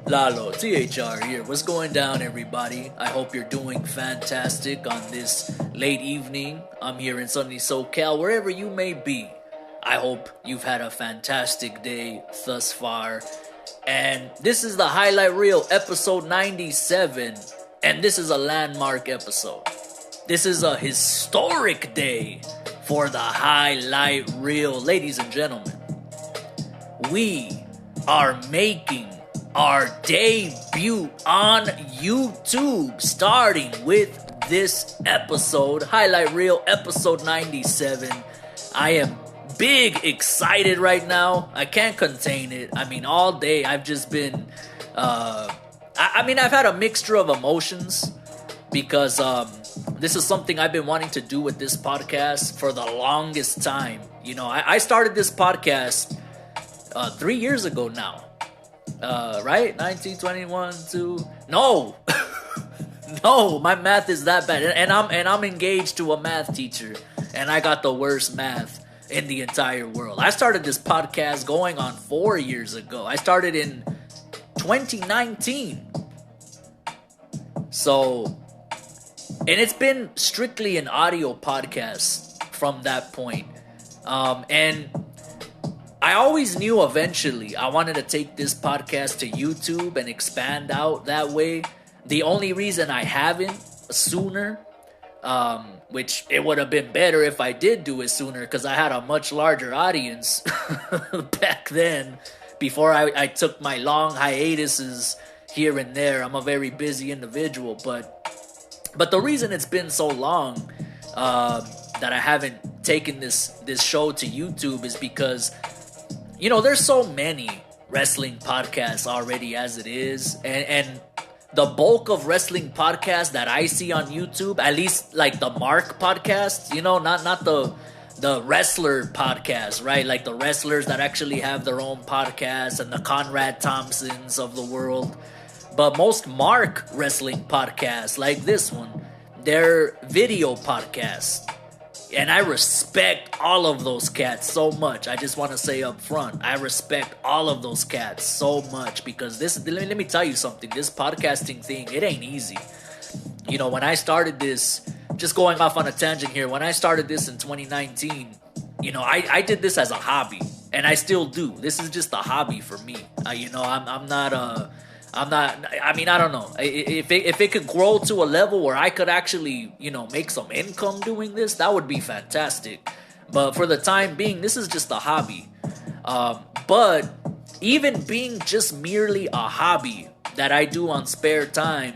Lalo, THR here. What's going down, everybody? I hope you're doing fantastic on this late evening. I'm here in sunny SoCal, wherever you may be. I hope you've had a fantastic day thus far. And this is the highlight reel, episode 97. And this is a landmark episode. This is a historic day for the highlight reel. Ladies and gentlemen, we are making our debut on YouTube, starting with this episode, highlight reel episode 97. I am big excited right now. I can't contain it. I mean, all day I've just been I've had a mixture of emotions because this is something I've been wanting to do with this podcast for the longest time. You know, I started this podcast 3 years ago now. Right? 1921 to no. No, my math is that bad. And I'm engaged to a math teacher, and I got the worst math in the entire world. I started this podcast going on 4 years ago. I started in 2019. So, and it's been strictly an audio podcast from that point. And I always knew eventually I wanted to take this podcast to YouTube and expand out that way. The only reason I haven't sooner, which it would have been better if I did do it sooner because I had a much larger audience back then before I took my long hiatuses here and there. I'm a very busy individual, but the reason it's been so long that I haven't taken this show to YouTube is because, you know, there's so many wrestling podcasts already as it is, and the bulk of wrestling podcasts that I see on YouTube, at least like the Mark podcast, you know, not the wrestler podcast, right? Like the wrestlers that actually have their own podcasts and the Conrad Thompsons of the world. But most Mark wrestling podcasts, like this one, they're video podcasts. And I respect all of those cats so much. I just want to say up front, I respect all of those cats so much because let me tell you something. This podcasting thing, it ain't easy. You know, when I started this, just going off on a tangent here, when I started this in 2019, you know, I did this as a hobby, and I still do. This is just a hobby for me. You know, I'm not, I mean, I don't know. If it could grow to a level where I could actually, you know, make some income doing this, that would be fantastic. But for the time being, this is just a hobby. But even being just merely a hobby that I do on spare time,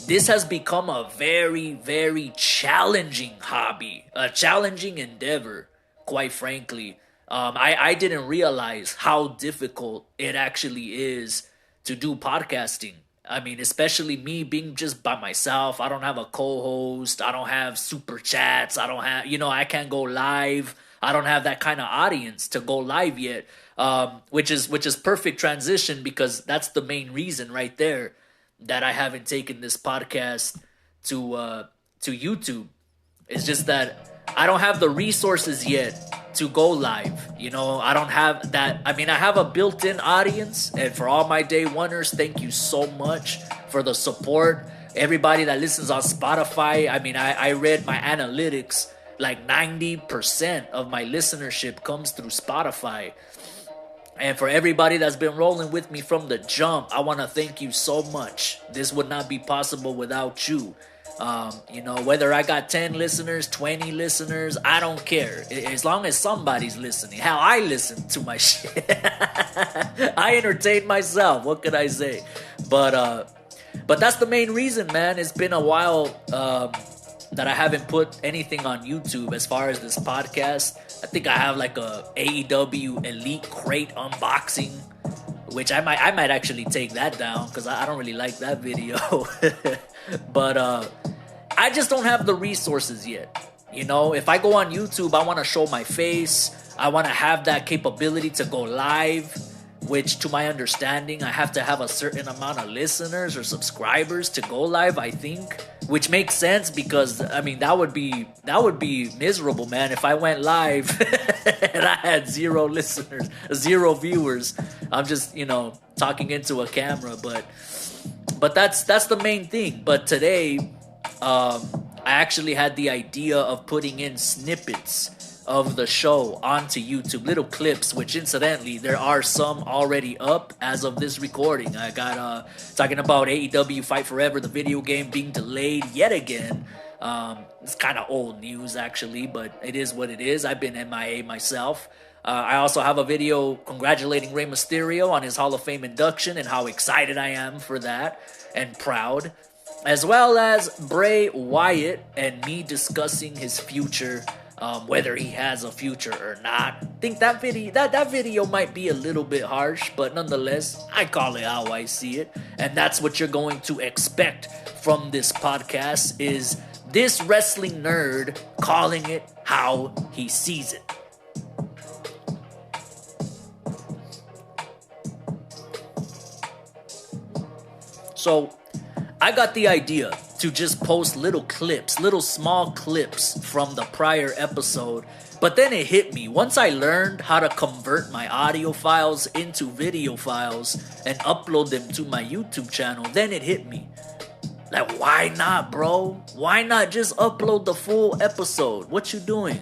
this has become a very, very challenging hobby. A challenging endeavor, quite frankly. I didn't realize how difficult it actually is to do podcasting. I mean, especially me being just by myself. I don't have a co-host. I don't have super chats. I don't have, you know, I can't go live. I don't have that kind of audience to go live yet. Which is perfect transition because that's the main reason right there that I haven't taken this podcast to YouTube. It's just that I don't have the resources yet to go live. You know, I don't have that. I mean, I have a built-in audience, and for all my day oneers, thank you so much for the support. Everybody that listens on Spotify, I mean, I read my analytics, like 90% of my listenership comes through Spotify. And for everybody that's been rolling with me from the jump, I want to thank you so much. This would not be possible without you. You know, whether I got 10 listeners, 20 listeners, I don't care. As long as somebody's listening. Hell, I listen to my shit. I entertain myself. What could I say? But that's the main reason, man. It's been a while that I haven't put anything on YouTube as far as this podcast. I think I have like a AEW Elite Crate unboxing, which I might actually take that down because I don't really like that video. But I just don't have the resources yet. You know, if I go on YouTube, I want to show my face. I want to have that capability to go live, which to my understanding, I have to have a certain amount of listeners or subscribers to go live, I think. Which makes sense because, I mean, that would be miserable, man, if I went live and I had 0 listeners, 0 viewers. I'm just, talking into a camera, but that's the main thing. But today, I actually had the idea of putting in snippets of the show onto YouTube, little clips, which incidentally, there are some already up as of this recording. I got talking about AEW Fight Forever, the video game being delayed yet again. It's kind of old news actually, but it is what it is. I've been MIA myself. I also have a video congratulating Rey Mysterio on his Hall of Fame induction and how excited I am for that and proud, as well as Bray Wyatt and me discussing his future, whether he has a future or not. I think that video might be a little bit harsh, but nonetheless, I call it how I see it, and that's what you're going to expect from this podcast, is this wrestling nerd calling it how he sees it. So, I got the idea to just post little small clips from the prior episode, but then it hit me. Once I learned how to convert my audio files into video files and upload them to my YouTube channel, then it hit me. Like, why not, bro? Why not just upload the full episode? What you doing?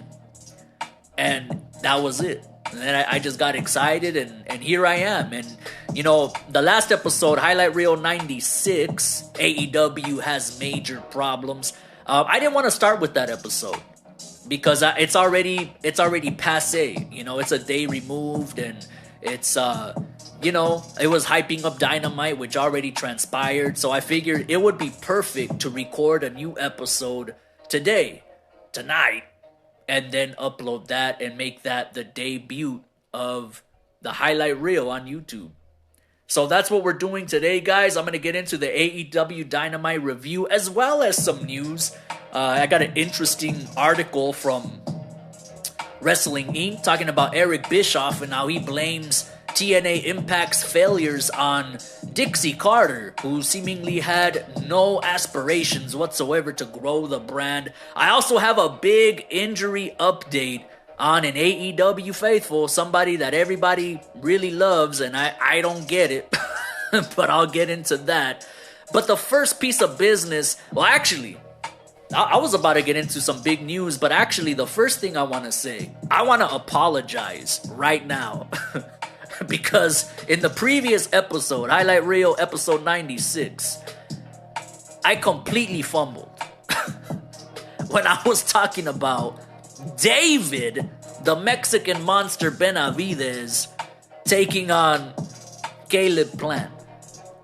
And that was it. And then I just got excited, and here I am. And, the last episode, Highlight Reel 96, AEW has major problems. I didn't want to start with that episode because it's already passe. It's a day removed, and it's, it was hyping up Dynamite, which already transpired. So I figured it would be perfect to record a new episode tonight, and then upload that and make that the debut of the highlight reel on YouTube. So that's what we're doing today, guys. I'm going to get into the AEW Dynamite review as well as some news. I got an interesting article from Wrestling Inc. talking about Eric Bischoff and how he blames TNA Impact's failures on Dixie Carter, who seemingly had no aspirations whatsoever to grow the brand. I also have a big injury update on an AEW faithful, somebody that everybody really loves, and I don't get it, but I'll get into that. But the first piece of business, well, actually, I was about to get into some big news, but actually the first thing I want to say, I want to apologize right now. Because in the previous episode, Highlight Reel episode 96, I completely fumbled when I was talking about David, the Mexican monster Benavidez, taking on Caleb Plant.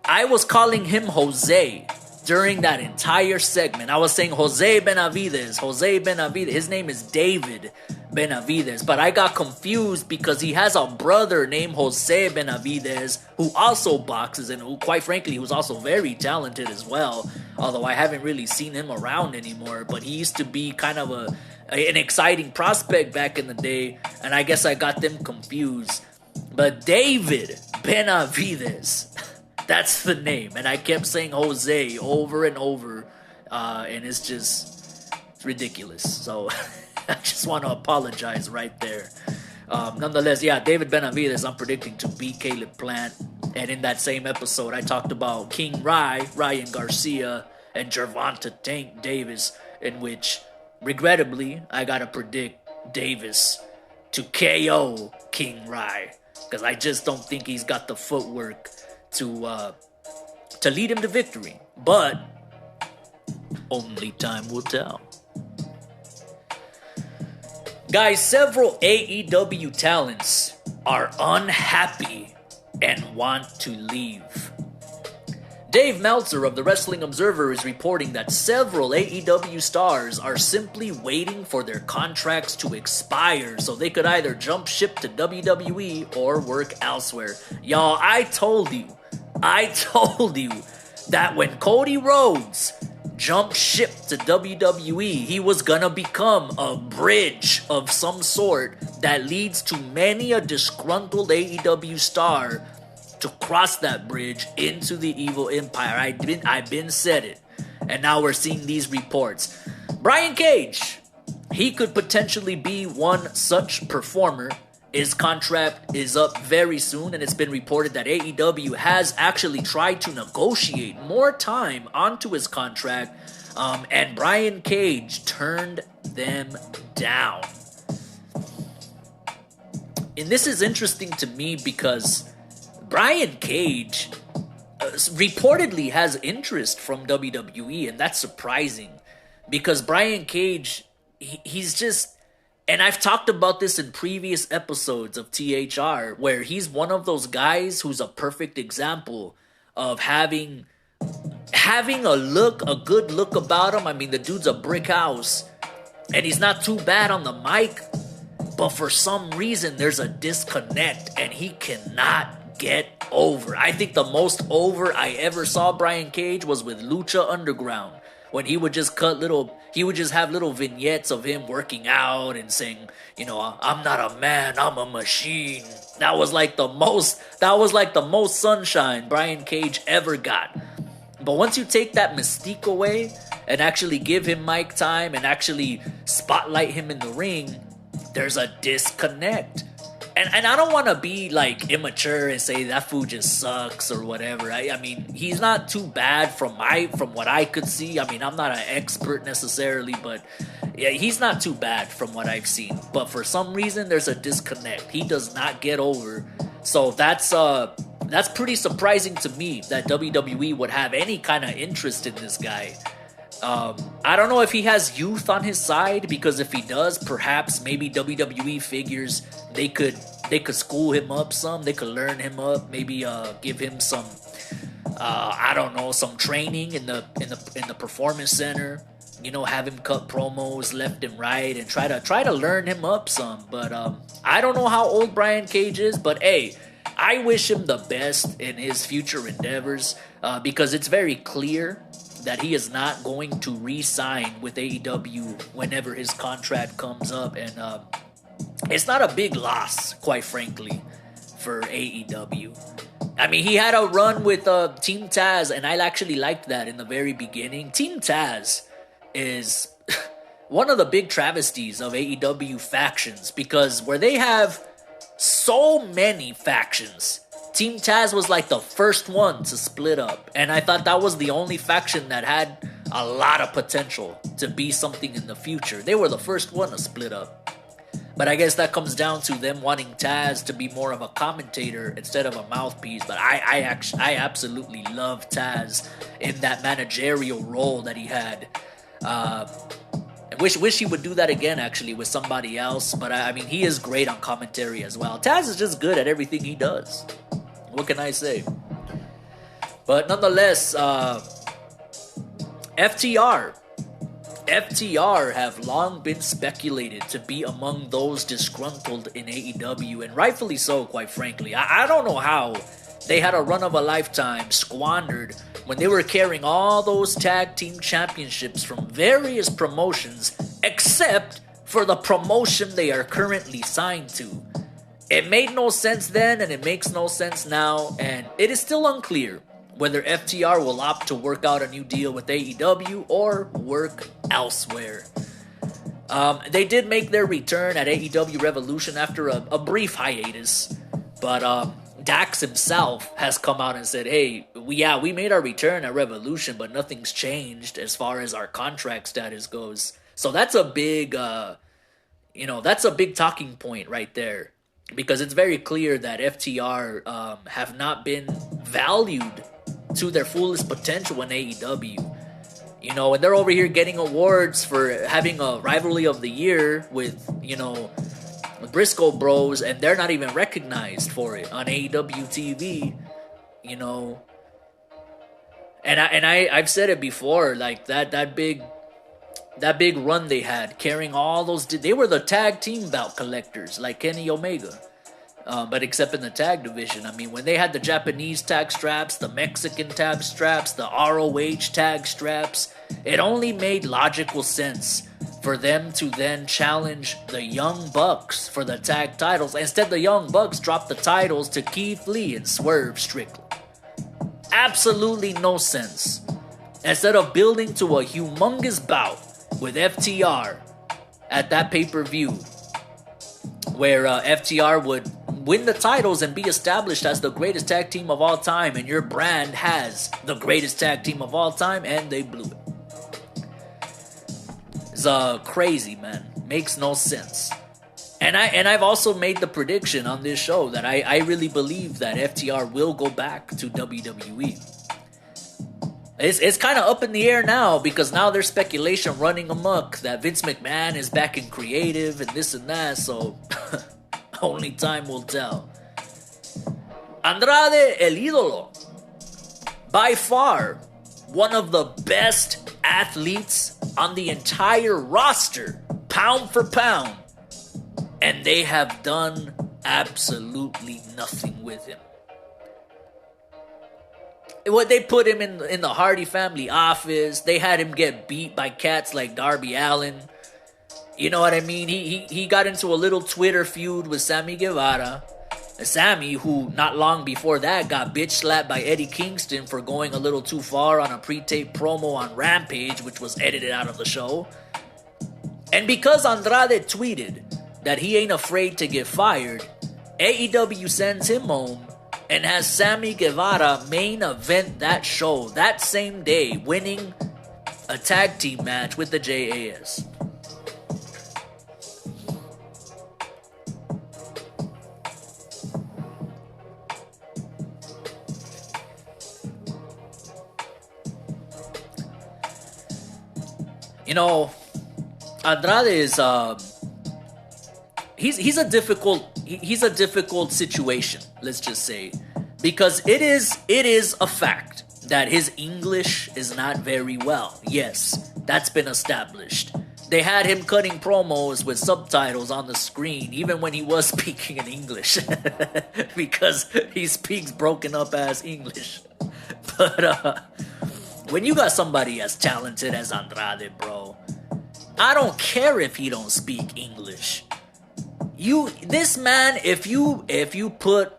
I was calling him Jose during that entire segment. I was saying Jose Benavidez. His name is David Benavidez, but I got confused because he has a brother named Jose Benavidez who also boxes and who, quite frankly, who's also very talented as well, although I haven't really seen him around anymore. But he used to be kind of an exciting prospect back in the day, and I guess I got them confused. But David Benavidez, that's the name, and I kept saying Jose over and over, and it's ridiculous. So I just want to apologize right there. Nonetheless, yeah, David Benavidez, I'm predicting to beat Caleb Plant. And in that same episode, I talked about King Ryan Garcia, and Gervonta Tank Davis, in which, regrettably, I got to predict Davis to KO King Rye, because I just don't think he's got the footwork to lead him to victory. But only time will tell. Guys, several AEW talents are unhappy and want to leave. Dave Meltzer of the Wrestling Observer is reporting that several AEW stars are simply waiting for their contracts to expire so they could either jump ship to WWE or work elsewhere. Y'all, I told you that when Cody Rhodes jumped ship to WWE, he was gonna become a bridge of some sort that leads to many a disgruntled AEW star to cross that bridge into the evil empire. I've been said it, and now we're seeing these reports. Brian Cage, he could potentially be one such performer His contract is up very soon, and it's been reported that AEW has actually tried to negotiate more time onto his contract, and Brian Cage turned them down. And this is interesting to me because Brian Cage reportedly has interest from WWE, and that's surprising because Brian Cage, he's just... And I've talked about this in previous episodes of THR, where he's one of those guys who's a perfect example of having a good look about him. I mean, the dude's a brick house, and he's not too bad on the mic, but for some reason, there's a disconnect, and he cannot get over. I think the most over I ever saw Brian Cage was with Lucha Underground, when he would just have little vignettes of him working out and saying, you know, I'm not a man, I'm a machine. That was like the most sunshine Brian Cage ever got. But once you take that mystique away and actually give him mic time and actually spotlight him in the ring, there's a disconnect. And I don't want to be like immature and say that fool just sucks or whatever. I mean, he's not too bad from what I could see. I mean, I'm not an expert necessarily, but yeah, he's not too bad from what I've seen. But for some reason, there's a disconnect. He does not get over. So that's pretty surprising to me that WWE would have any kind of interest in this guy. I don't know if he has youth on his side, because if he does, perhaps maybe WWE figures they could school him up some. They could learn him up, maybe give him some some training in the performance center. You know, have him cut promos left and right and try to learn him up some. But I don't know how old Brian Cage is, but hey, I wish him the best in his future endeavors, because it's very clear that he is not going to re-sign with AEW whenever his contract comes up, and it's not a big loss, quite frankly, for AEW. I mean, he had a run with Team Taz, and I actually liked that in the very beginning. Team Taz is one of the big travesties of AEW factions, because where they have so many factions, Team Taz was like the first one to split up, and I thought that was the only faction that had a lot of potential to be something in the future. They were the first one to split up. But I guess that comes down to them wanting Taz to be more of a commentator instead of a mouthpiece. But I absolutely love Taz in that managerial role that he had. I wish he would do that again, actually, with somebody else. But I mean, he is great on commentary as well. Taz is just good at everything he does. What can I say? But nonetheless, FTR have long been speculated to be among those disgruntled in AEW, and rightfully so, quite frankly. I don't know how they had a run of a lifetime squandered when they were carrying all those tag team championships from various promotions, except for the promotion they are currently signed to. It made no sense then, and it makes no sense now, and it is still unclear whether FTR will opt to work out a new deal with AEW or work elsewhere. They did make their return at AEW Revolution after a brief hiatus, but Dax himself has come out and said, hey, we made our return at Revolution, but nothing's changed as far as our contract status goes. So that's a big, that's a big talking point right there. Because it's very clear that FTR have not been valued to their fullest potential in AEW. You know, and they're over here getting awards for having a rivalry of the year with, the Briscoe Bros, and they're not even recognized for it on AEW TV. You know, and I've said it before, like that big run they had, carrying all those... They were the tag team belt collectors, like Kenny Omega. But except in the tag division. I mean, when they had the Japanese tag straps, the Mexican tag straps, the ROH tag straps, it only made logical sense for them to then challenge the Young Bucks for the tag titles. Instead, the Young Bucks dropped the titles to Keith Lee and Swerve Strickland. Absolutely no sense. Instead of building to a humongous bout with FTR at that pay-per-view, where FTR would win the titles and be established as the greatest tag team of all time, and your brand has the greatest tag team of all time, and they blew it. It's crazy, man. Makes no sense. And I've also made the prediction on this show that I really believe that FTR will go back to WWE. It's kind of up in the air now, because now there's speculation running amok that Vince McMahon is back in creative and this and that, so only time will tell. Andrade El Idolo, by far one of the best athletes on the entire roster, pound for pound, and they have done absolutely nothing with him. What they put him in the Hardy family office. They had him get beat by cats like Darby Allin. You know what I mean? He got into a little Twitter feud with Sammy Guevara. Sammy, who not long before that got bitch slapped by Eddie Kingston for going a little too far on a pre-tape promo on Rampage, which was edited out of the show. And because Andrade tweeted that he ain't afraid to get fired, AEW sends him home and has Sammy Guevara main event that show that same day, winning a tag team match with the JAS. You know, Andrade is he's a difficult situation, let's just say, because it is a fact that his English is not very well. Yes, that's been established. They had him cutting promos with subtitles on the screen even when he was speaking in English because he speaks broken up ass English. But when you got somebody as talented as Andrade, bro, I don't care if he don't speak English. This man, if you put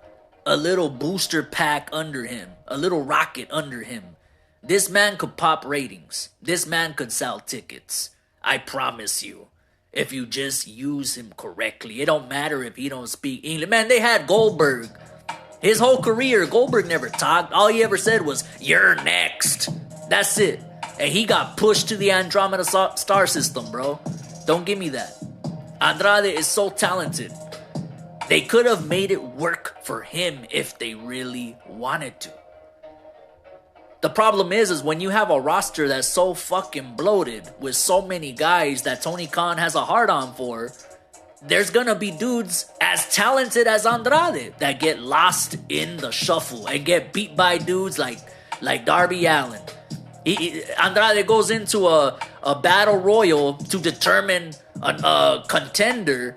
a little booster pack under him, a little rocket under him, this man could pop ratings. This man could sell tickets. I promise you. If you just use him correctly. It don't matter if he don't speak English. Man, they had Goldberg. His whole career, Goldberg never talked. All he ever said was, "You're next." That's it. And he got pushed to the Andromeda star system, bro. Don't give me that. Andrade is so talented. They could have made it work for him if they really wanted to. The problem is when you have a roster that's so fucking bloated with so many guys that Tony Khan has a hard on for, there's gonna be dudes as talented as Andrade that get lost in the shuffle and get beat by dudes like Darby Allin. Andrade goes into a battle royal to determine a contender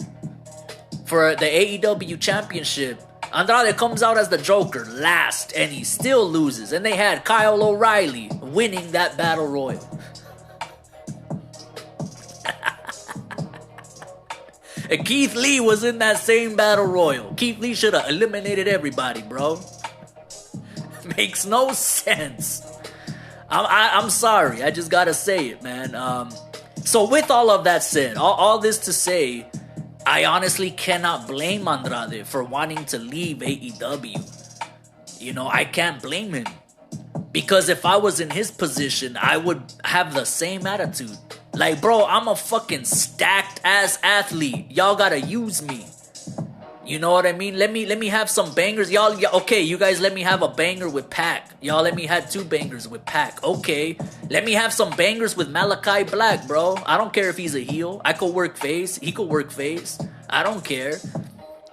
for the AEW championship. Andrade comes out as the Joker last, and he still loses. And they had Kyle O'Reilly winning that battle royal. And Keith Lee was in that same battle royal. Keith Lee should have eliminated everybody, bro. Makes no sense. I'm sorry. I just gotta say it, man. So with all of that said, all this to say, I honestly cannot blame Andrade for wanting to leave AEW. You know, I can't blame him. Because if I was in his position, I would have the same attitude. Like, bro, I'm a fucking stacked ass athlete. Y'all gotta use me. You know what I mean? Let me have some bangers. Y'all, okay, you guys let me have a banger with Pac. Y'all let me have 2 bangers with Pac. Okay. Let me have some bangers with Malachi Black, bro. I don't care if he's a heel. I could work face. He could work face. I don't care.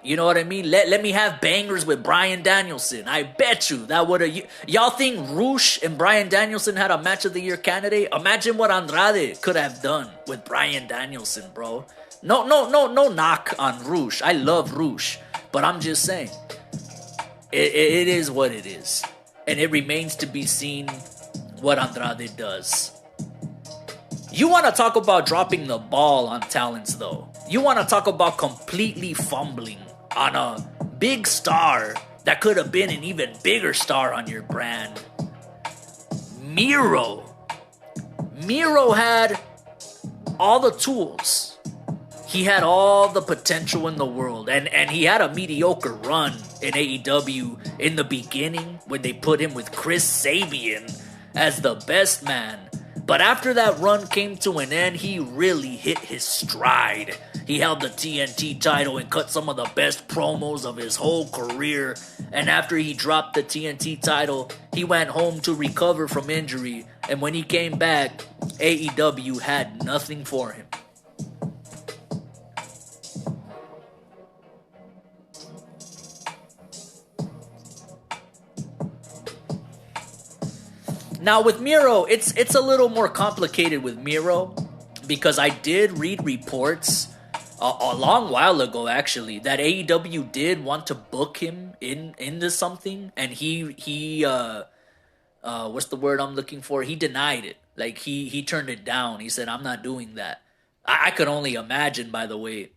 You know what I mean? Let me have bangers with Bryan Danielson. I bet you that would have... Y'all think Roosh and Bryan Danielson had a match of the year candidate? Imagine what Andrade could have done with Bryan Danielson, bro. No knock on Roosh. I love Roosh. But I'm just saying. It is what it is. And it remains to be seen what Andrade does. You want to talk about dropping the ball on talents, though. You want to talk about completely fumbling on a big star that could have been an even bigger star on your brand. Miro had all the tools he had all the potential in the world, and he had a mediocre run in AEW in the beginning when they put him with Chris Sabian as the best man. But after that run came to an end, he really hit his stride. He held the TNT title and cut some of the best promos of his whole career. And after he dropped the TNT title, he went home to recover from injury. And when he came back, AEW had nothing for him. Now with Miro, it's a little more complicated with Miro, because I did read reports a long while ago actually that AEW did want to book him into something, and he what's the word I'm looking for? He denied it. Like he turned it down. He said, "I'm not doing that." I could only imagine, by the way,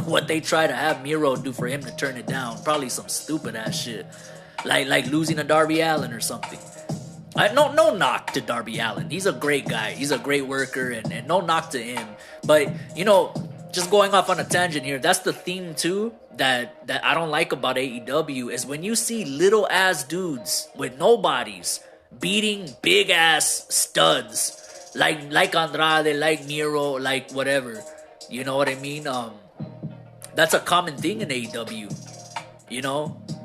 what they try to have Miro do for him to turn it down. Probably some stupid ass shit, like losing to Darby Allin or something. No knock to Darby Allin. He's a great guy. He's a great worker, and no knock to him. But, just going off on a tangent here, that's the theme too that I don't like about AEW is when you see little ass dudes with no bodies beating big ass studs like Andrade, like Miro, like whatever. You know what I mean? That's a common thing in AEW.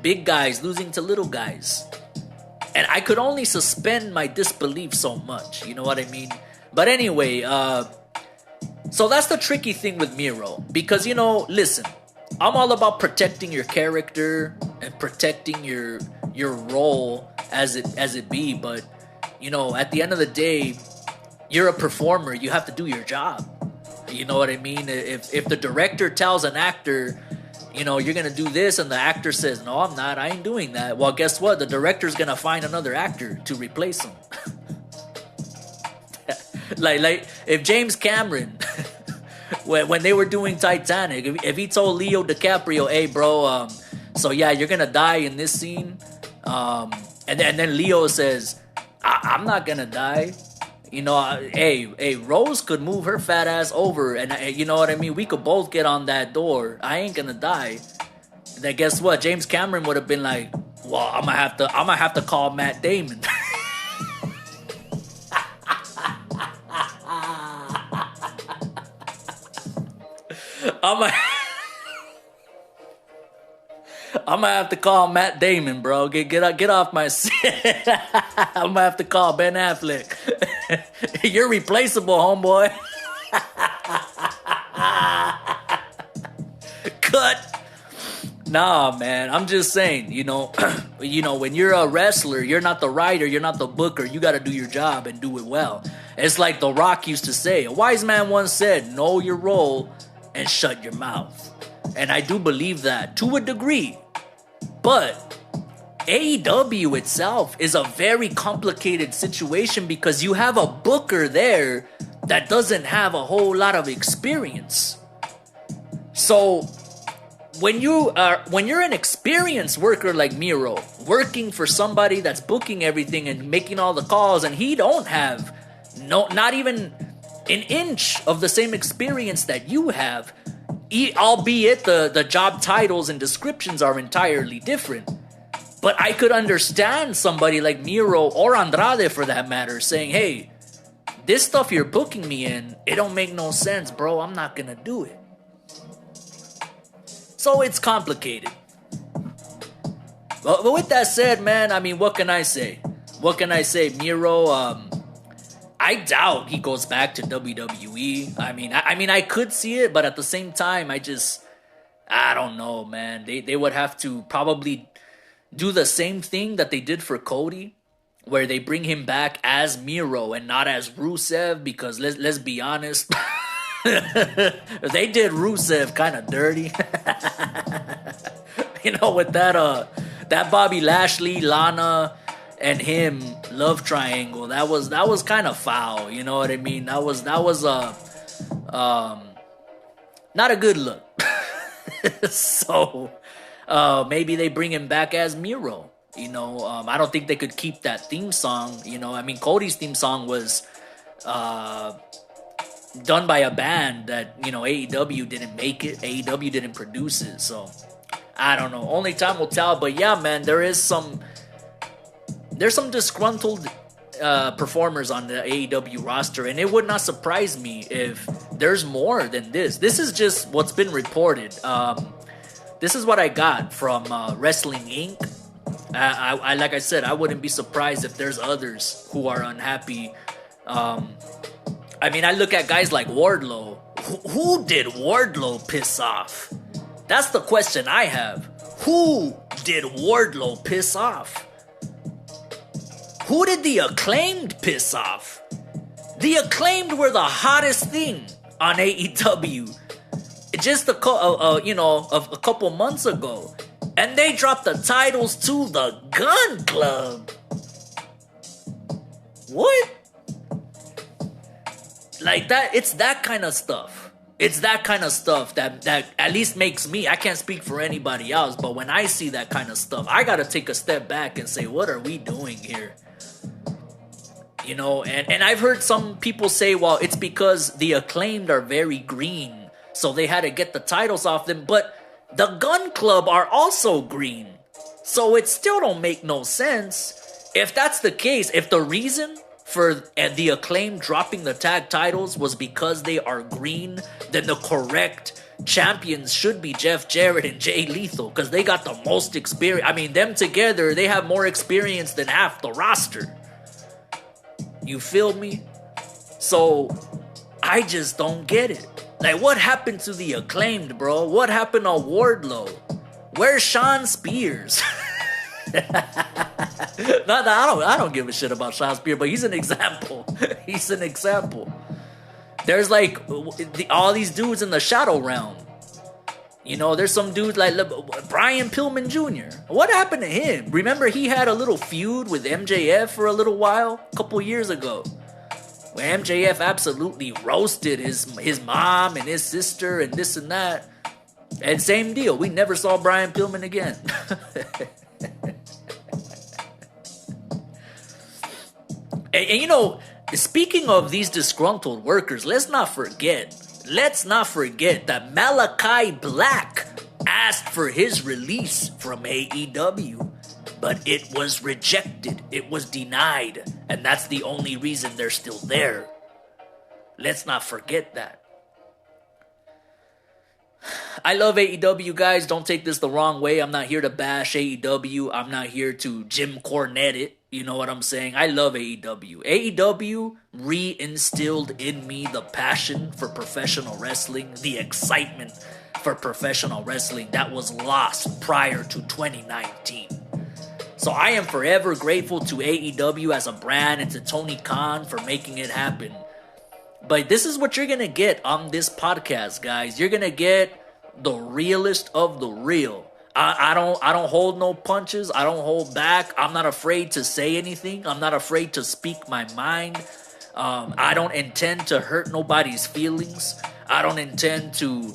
Big guys losing to little guys. And I could only suspend my disbelief so much, you know what I mean? But anyway, so that's the tricky thing with Miro. Because, listen, I'm all about protecting your character and protecting your role as it be. But, at the end of the day, you're a performer. You have to do your job. You know what I mean? If the director tells an actor, you're going to do this, and the actor says, "No, I'm not. I ain't doing that." Well, guess what? The director's going to find another actor to replace him. like if James Cameron, when they were doing Titanic, if he told Leo DiCaprio, "Hey, bro, so yeah, you're going to die in this scene." And then Leo says, I'm not going to die. Hey, Rose could move her fat ass over, and you know what I mean? We could both get on that door. I ain't gonna die. Then guess what? James Cameron would have been like, "Well, I'm gonna have to call Matt Damon." I'm gonna have to call Matt Damon, bro. Get off my shit. I'm gonna have to call Ben Affleck. You're replaceable, homeboy. Cut. Nah, man. I'm just saying, when you're a wrestler, you're not the writer, you're not the booker. You got to do your job and do it well. It's like The Rock used to say. A wise man once said, "Know your role and shut your mouth." And I do believe that to a degree. But AEW itself is a very complicated situation because you have a booker there that doesn't have a whole lot of experience. So when you're an experienced worker like Miro, working for somebody that's booking everything and making all the calls, and he don't have not even an inch of the same experience that you have, albeit the job titles and descriptions are entirely different. But I could understand somebody like Miro or Andrade, for that matter, saying, "Hey, this stuff you're booking me in, it don't make no sense, bro. I'm not gonna do it." So it's complicated. But with that said, man, I mean, what can I say? Miro, I doubt he goes back to WWE. I mean, I could see it, but at the same time, I don't know, man. They would have to probably do the same thing that they did for Cody, where they bring him back as Miro and not as Rusev, because let's be honest, they did Rusev kind of dirty. With that Bobby Lashley, Lana, and him love triangle, that was kind of foul. You know what I mean? That was not a good look. So maybe they bring him back as Miro. I don't think they could keep that theme song. Cody's theme song was done by a band that, AEW didn't make it, AEW didn't produce it. So I don't know. Only time will tell. But yeah, man, there's some disgruntled performers on the AEW roster, and it would not surprise me if there's more than this. This is just what's been reported. This is what I got from Wrestling Inc. I like I said, I wouldn't be surprised if there's others who are unhappy. I look at guys like Wardlow. Who did Wardlow piss off? That's the question I have. Who did Wardlow piss off? Who did the Acclaimed piss off? The Acclaimed were the hottest thing on AEW just a couple months ago. And they dropped the titles to the Gun Club. What? Like that, it's that kind of stuff. It's that kind of stuff that at least makes me, I can't speak for anybody else, but when I see that kind of stuff, I gotta take a step back and say, what are we doing here? And I've heard some people say, well, it's because the Acclaimed are very green, so they had to get the titles off them, but the Gun Club are also green, so it still don't make no sense. If that's the case, if the reason for the Acclaimed dropping the tag titles was because they are green, then the correct champions should be Jeff Jarrett and Jay Lethal, because they got the most experience. Them together, they have more experience than half the roster. You feel me? So, I just don't get it. Like, what happened to the Acclaimed, bro? What happened to Wardlow? Where's Sean Spears? I don't give a shit about Sean Spears, but he's an example. He's an example. There's like all these dudes in the Shadow Realm. There's some dudes like Brian Pillman Jr. What happened to him? Remember, he had a little feud with MJF for a little while, a couple years ago, where MJF absolutely roasted his mom and his sister and this and that. And same deal, we never saw Brian Pillman again. and speaking of these disgruntled workers, let's not forget that Malachi Black asked for his release from AEW, but it was rejected. It was denied, and that's the only reason they're still there. Let's not forget that. I love AEW, guys. Don't take this the wrong way. I'm not here to bash AEW. I'm not here to Jim Cornette it. You know what I'm saying? I love AEW. AEW re-instilled in me the passion for professional wrestling, the excitement for professional wrestling that was lost prior to 2019. So I am forever grateful to AEW as a brand and to Tony Khan for making it happen. But this is what you're going to get on this podcast, guys. You're going to get the realest of the real. I don't hold no punches. I don't hold back. I'm not afraid to say anything. I'm not afraid to speak my mind. I don't intend to hurt nobody's feelings. I don't intend to,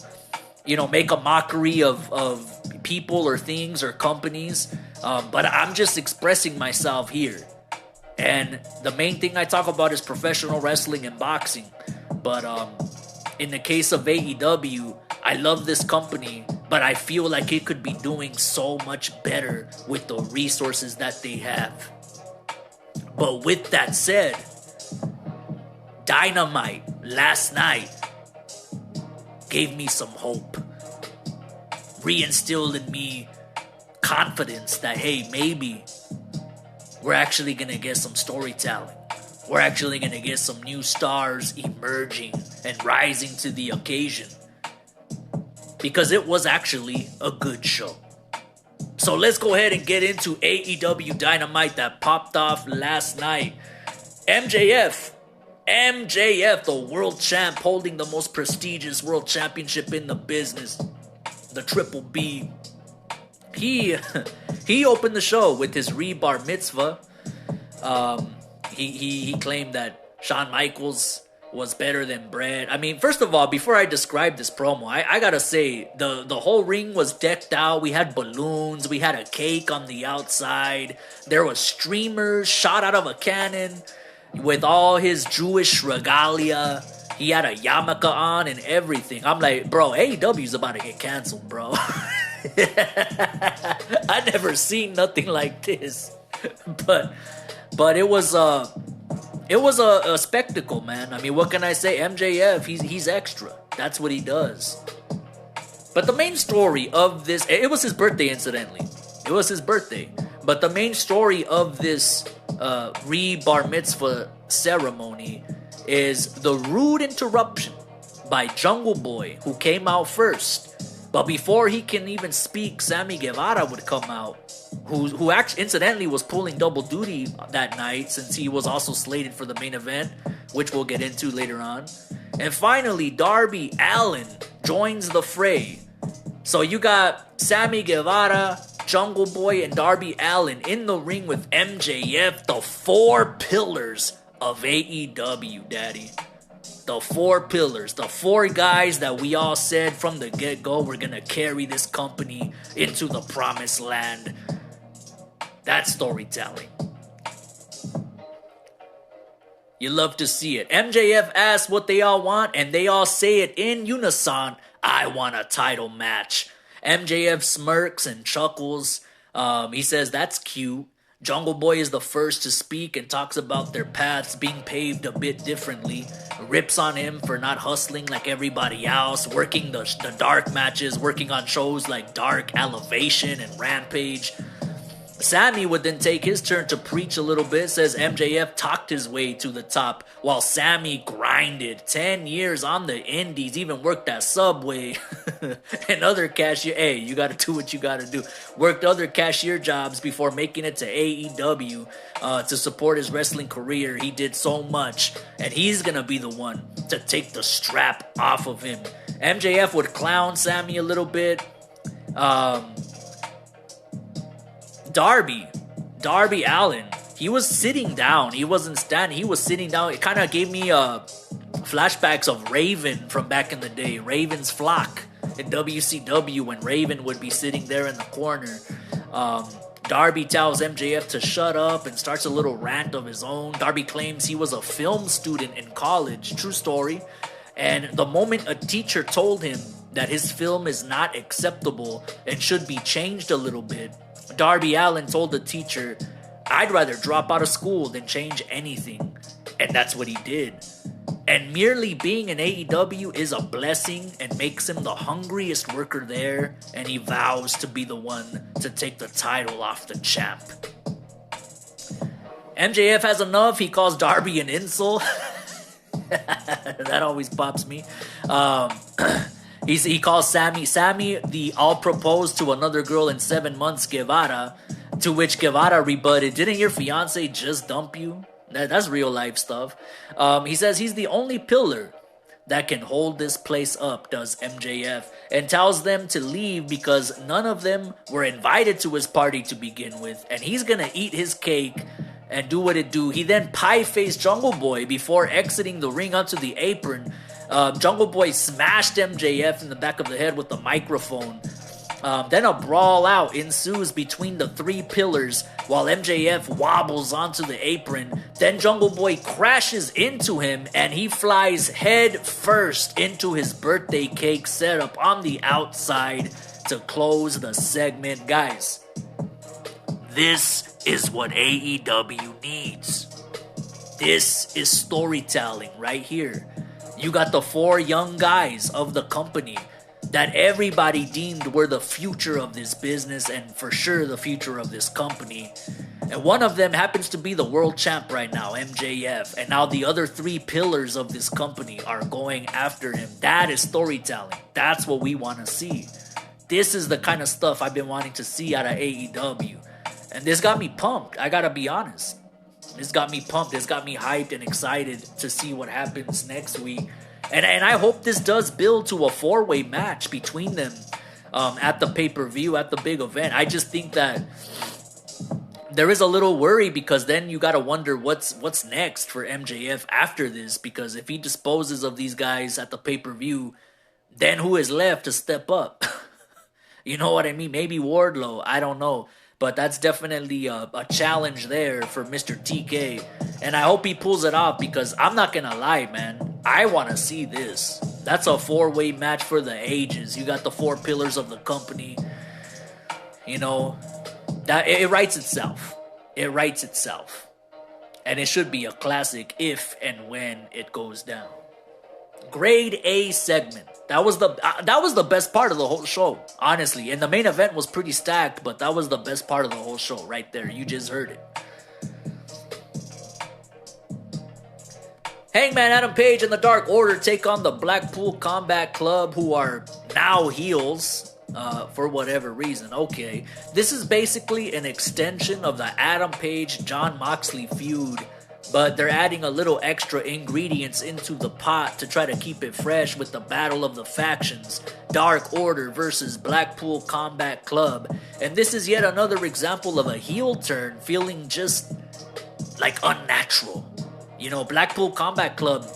make a mockery of people or things or companies. But I'm just expressing myself here. And the main thing I talk about is professional wrestling and boxing. But in the case of AEW, I love this company, but I feel like it could be doing so much better with the resources that they have. But with that said, Dynamite last night gave me some hope. Reinstilled in me confidence that, hey, maybe we're actually going to get some storytelling. We're actually going to get some new stars emerging and rising to the occasion. Because it was actually a good show. So let's go ahead and get into AEW Dynamite that popped off last night. MJF, the world champ, holding the most prestigious world championship in the business, the Triple B. He opened the show with his Rebar Mitzvah. He claimed that Shawn Michaels was better than Brett. First of all, before I describe this promo, I gotta say, the whole ring was decked out. We had balloons. We had a cake on the outside. There was streamers shot out of a cannon with all his Jewish regalia. He had a yarmulke on and everything. I'm like, bro, AEW's about to get canceled, bro. I never seen nothing like this. But it was a spectacle, man. I mean, what can I say? MJF, he's extra. That's what he does. But the main story of this, it was his birthday, incidentally. It was his birthday. But the main story of this re-bar mitzvah ceremony is the rude interruption by Jungle Boy, who came out first. But before he can even speak, Sammy Guevara would come out, who actually incidentally was pulling double duty that night since he was also slated for the main event, which we'll get into later on. And finally, Darby Allin joins the fray. So you got Sammy Guevara, Jungle Boy, and Darby Allin in the ring with MJF, the four pillars of AEW, daddy. The four pillars, the four guys that we all said from the get-go were gonna carry this company into the promised land. That's storytelling. You love to see it. MJF asks what they all want, and they all say it in unison. I want a title match. MJF smirks and chuckles. He says that's cute. Jungle Boy is the first to speak and talks about their paths being paved a bit differently. Rips on him for not hustling like everybody else, working the dark matches, working on shows like Dark Elevation and Rampage. Sammy would then take his turn to preach a little bit, says MJF talked his way to the top while Sammy grinded 10 years on the indies, even worked at Subway and other cashier. Hey, you gotta do what you gotta do. Worked other cashier jobs before making it to AEW to support his wrestling career. He did so much, and he's gonna be the one to take the strap off of him. MJF would clown Sammy a little bit. Darby Allin, he was sitting down. He wasn't standing. He was sitting down. It kind of gave me flashbacks of Raven from back in the day. Raven's flock in WCW when Raven would be sitting there in the corner. Darby tells MJF to shut up and starts a little rant of his own. Darby claims he was a film student in college. True story. And the moment a teacher told him that his film is not acceptable and should be changed a little bit, Darby Allin told the teacher, I'd rather drop out of school than change anything. And that's what he did. And merely being in AEW is a blessing and makes him the hungriest worker there, and he vows to be the one to take the title off the champ. MJF has enough. He calls Darby an insult. That always pops me. He calls Sammy the I'll propose to another girl in 7 months Guevara, to which Guevara rebutted, didn't your fiance just dump you? That's real life stuff. He says he's the only pillar that can hold this place up, does MJF, and tells them to leave because none of them were invited to his party to begin with, and he's gonna eat his cake and do what it do. He then pie-faced Jungle Boy before exiting the ring onto the apron. Jungle Boy smashed MJF in the back of the head with the microphone. Then a brawl out ensues between the three pillars while MJF wobbles onto the apron. Then Jungle Boy crashes into him and he flies head first into his birthday cake setup on the outside to close the segment. Guys, this is what AEW needs. This is storytelling right here. You got the four young guys of the company that everybody deemed were the future of this business and for sure the future of this company. And one of them happens to be the world champ right now, MJF. And now the other three pillars of this company are going after him. That is storytelling. That's what we want to see. This is the kind of stuff I've been wanting to see out of AEW. And this got me pumped. I gotta be honest. This got me pumped. This got me hyped and excited to see what happens next week. And I hope this does build to a four-way match between them at the pay-per-view, at the big event. I just think that there is a little worry because then you got to wonder what's next for MJF after this. Because if he disposes of these guys at the pay-per-view, then who is left to step up? You know what I mean? Maybe Wardlow. I don't know. But that's definitely a challenge there for Mr. TK. And I hope he pulls it off because I'm not going to lie, man. I want to see this. That's a 4-way match for the ages. You got the 4 pillars of the company. You know, that it writes itself. It writes itself. And it should be a classic if and when it goes down. Grade A segment. That was the best part of the whole show, honestly. And the main event was pretty stacked, but that was the best part of the whole show right there. You just heard it. Hangman Adam Page and the Dark Order take on the Blackpool Combat Club, who are now heels for whatever reason. Okay, this is basically an extension of the Adam Page-John Moxley feud, but they're adding a little extra ingredients into the pot to try to keep it fresh with the Battle of the Factions, Dark Order versus Blackpool Combat Club. And this is yet another example of a heel turn feeling just like unnatural. You know, Blackpool Combat Club,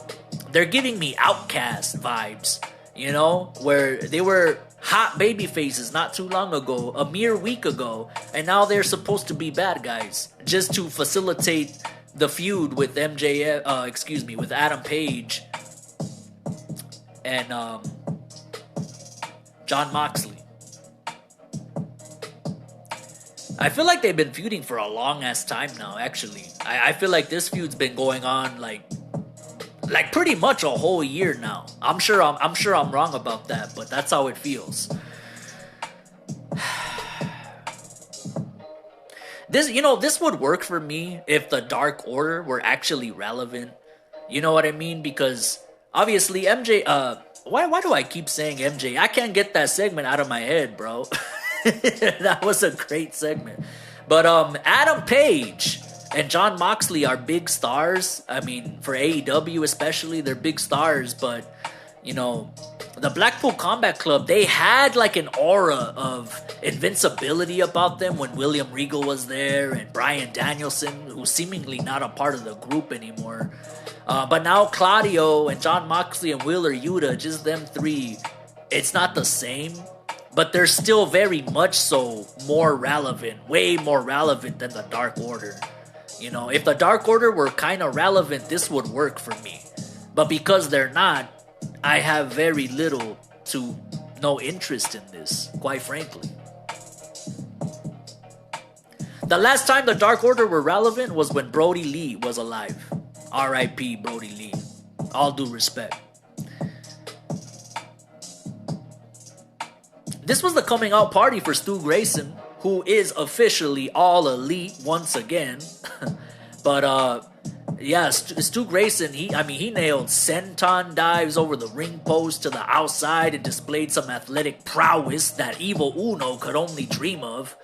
they're giving me Outcast vibes, you know, where they were hot baby faces not too long ago, a mere week ago, and now they're supposed to be bad guys just to facilitate the feud with with Adam Page and John Moxley. I feel like they've been feuding for a long ass time now, actually. I feel like this feud's been going on like pretty much a whole year now. I'm sure I'm wrong about that, but that's how it feels. This would work for me if the Dark Order were actually relevant. You know what I mean? Because obviously MJ, why do I keep saying MJ? I can't get that segment out of my head, bro. That was a great segment. But Adam Page and John Moxley are big stars. I mean, for AEW especially, they're big stars. But, you know, the Blackpool Combat Club, they had like an aura of invincibility about them when William Regal was there and Bryan Danielson, who's seemingly not a part of the group anymore. But now Claudio and John Moxley and Wheeler Yuta, just them three, it's not the same. But they're still very much so more relevant, way more relevant than the Dark Order. You know, if the Dark Order were kind of relevant, this would work for me. But because they're not, I have very little to no interest in this, quite frankly. The last time the Dark Order were relevant was when Brody Lee was alive. R.I.P. Brody Lee. All due respect. This was the coming out party for Stu Grayson, who is officially all elite once again. But yeah, Stu Grayson, he nailed senton dives over the ring post to the outside and displayed some athletic prowess that Evil Uno could only dream of.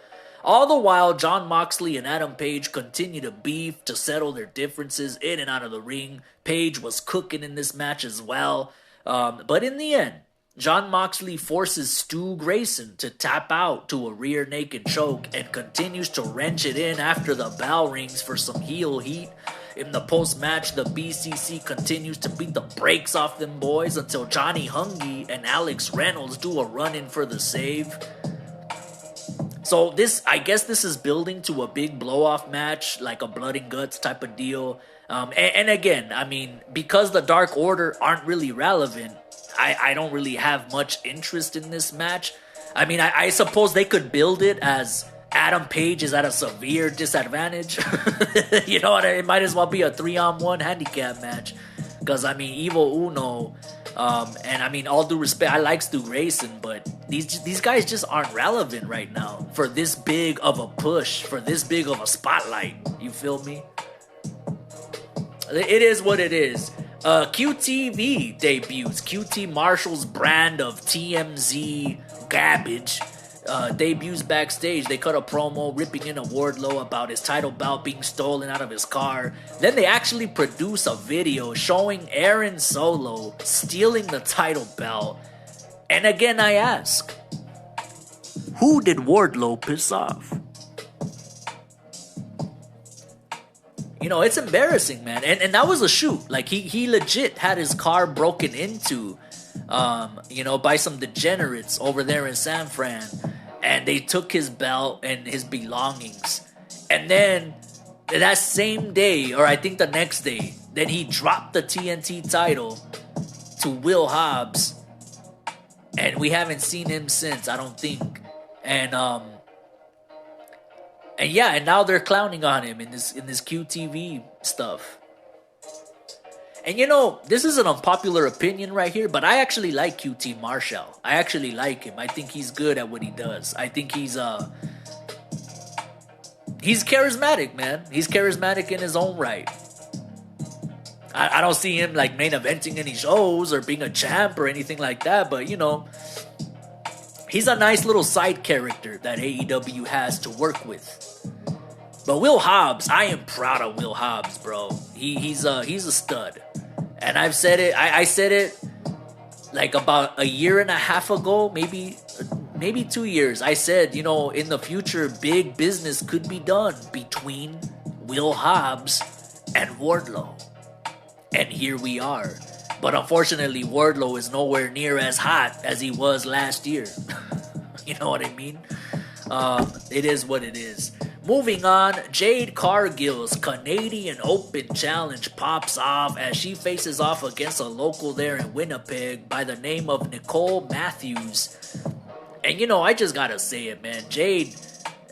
All the while, John Moxley and Adam Page continue to beef to settle their differences in and out of the ring. Page was cooking in this match as well. But in the end, John Moxley forces Stu Grayson to tap out to a rear naked choke and continues to wrench it in after the bell rings for some heel heat. In the post-match, the BCC continues to beat the brakes off them boys until Johnny Hungy and Alex Reynolds do a run-in for the save. So I guess this is building to a big blow-off match, like a blood and guts type of deal. And again, I mean, because the Dark Order aren't really relevant, I don't really have much interest in this match. I mean, I suppose they could build it as Adam Page is at a severe disadvantage. You know what? It might as well be a 3-on-1 handicap match. Because, I mean, Evil Uno, and I mean, all due respect, I like Stu Grayson, but these guys just aren't relevant right now for this big of a push, for this big of a spotlight. You feel me? It is what it is. QTV debuts. QT Marshall's brand of TMZ garbage debuts backstage. They cut a promo ripping in a Wardlow about his title belt being stolen out of his car. Then they actually produce a video showing Aaron Solo stealing the title belt. And again I ask, who did Wardlow piss off? You know, it's embarrassing, man. And that was a shoot. Like, he legit had his car broken into, you know, by some degenerates over there in San Fran. And they took his belt and his belongings. And then that same day, or I think the next day, then he dropped the TNT title to Will Hobbs, and we haven't seen him since, I don't think. And yeah, and now they're clowning on him in this QTV stuff. And you know, this is an unpopular opinion right here, but I actually like QT Marshall. I actually like him. I think he's good at what he does. I think he's charismatic, man. He's charismatic in his own right. I don't see him like main eventing any shows or being a champ or anything like that, but you know, he's a nice little side character that AEW has to work with. But Will Hobbs, I am proud of Will Hobbs, bro. He's a stud. And I've said it, I said it like about a year and a half ago, maybe 2 years. I said, you know, in the future, big business could be done between Will Hobbs and Wardlow. And here we are. But unfortunately, Wardlow is nowhere near as hot as he was last year. You know what I mean? It is what it is. Moving on, Jade Cargill's Canadian Open Challenge pops off as she faces off against a local there in Winnipeg by the name of Nicole Matthews. And you know, I just gotta say it, man. Jade,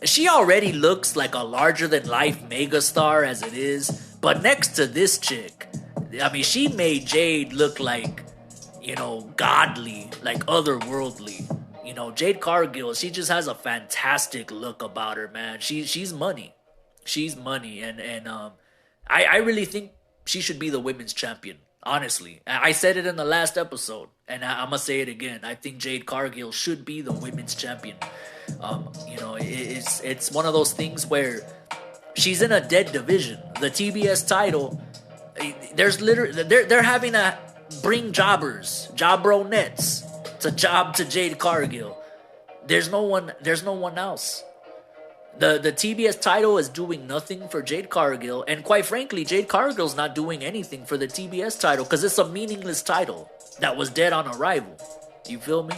she already looks like a larger-than-life megastar as it is. But next to this chick, I mean, she made Jade look like, you know, godly, like otherworldly. You know, Jade Cargill, she just has a fantastic look about her, man. She's money. She's money. And I really think she should be the women's champion, honestly. I said it in the last episode, and I'm going to say it again. I think Jade Cargill should be the women's champion. You know, it's one of those things where she's in a dead division. The TBS title, there's literally, they're having to bring jobbers, jobronettes, to job to Jade Cargill. There's no one else. The TBS title is doing nothing for Jade Cargill, and quite frankly, Jade Cargill's not doing anything for the TBS title because it's a meaningless title that was dead on arrival. You feel me?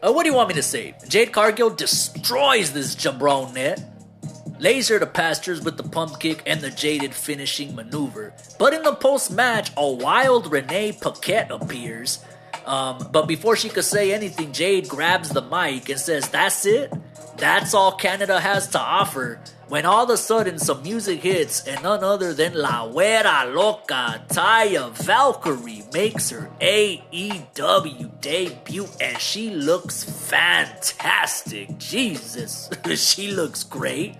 What do you want me to say? Jade Cargill destroys this jabronet, lays her to pastures with the pump kick and the jaded finishing maneuver. But in the post-match, a wild Renee Paquette appears. But before she could say anything, Jade grabs the mic and says, "That's it? That's all Canada has to offer." When all of a sudden some music hits and none other than La Güera Loca, Taya Valkyrie, makes her AEW debut and she looks fantastic. Jesus, she looks great.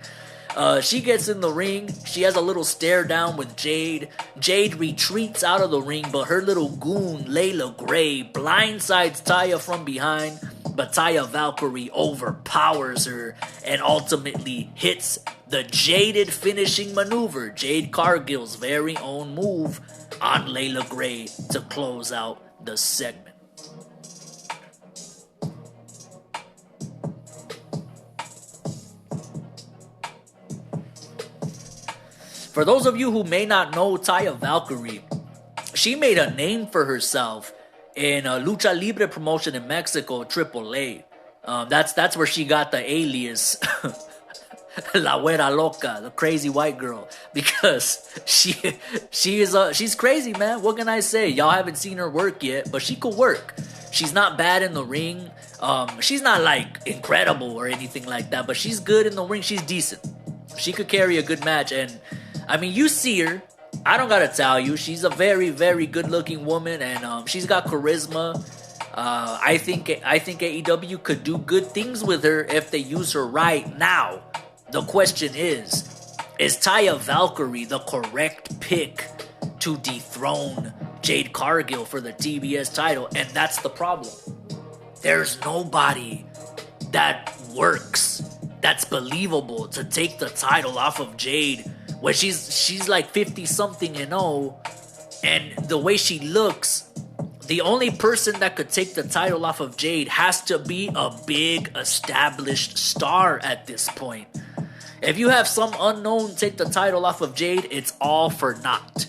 She gets in the ring. She has a little stare down with Jade. Jade retreats out of the ring, but her little goon, Layla Gray, blindsides Taya from behind. But Taya Valkyrie overpowers her and ultimately hits the jaded finishing maneuver, Jade Cargill's very own move, on Layla Gray to close out the segment. For those of you who may not know Taya Valkyrie, she made a name for herself in a lucha libre promotion in Mexico, AAA. That's where she got the alias La Güera Loca, the crazy white girl, because she's crazy, man. What can I say? Y'all haven't seen her work yet, but she could work. She's not bad in the ring. She's not like incredible or anything like that, but she's good in the ring. She's decent. She could carry a good match, and I mean, you see her. I don't gotta tell you, she's a very, very good-looking woman, and she's got charisma. I think AEW could do good things with her if they use her right. Now, the question is Taya Valkyrie the correct pick to dethrone Jade Cargill for the TBS title? And that's the problem. There's nobody that works, that's believable to take the title off of Jade when she's like 50-something and and the way she looks, the only person that could take the title off of Jade has to be a big established star at this point. If you have some unknown take the title off of Jade, it's all for naught.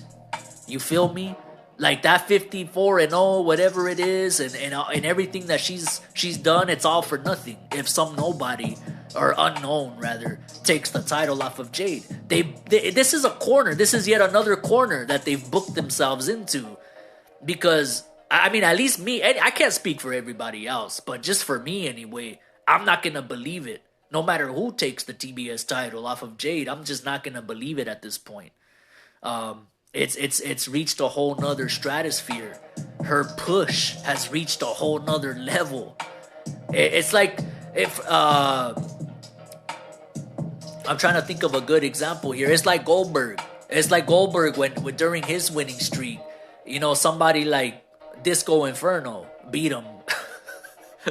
You feel me? Like that 54-0, whatever it is, and everything that she's done, it's all for nothing if some nobody or unknown rather, takes the title off of Jade. This is a corner. This is yet another corner that they've booked themselves into. Because, I mean, at least me, I can't speak for everybody else, but just for me anyway, I'm not going to believe it. No matter who takes the TBS title off of Jade, I'm just not going to believe it at this point. It's reached a whole nother stratosphere. Her push has reached a whole nother level. It's like if I'm trying to think of a good example here. It's like Goldberg. It's like Goldberg when during his winning streak, you know, somebody like Disco Inferno beat him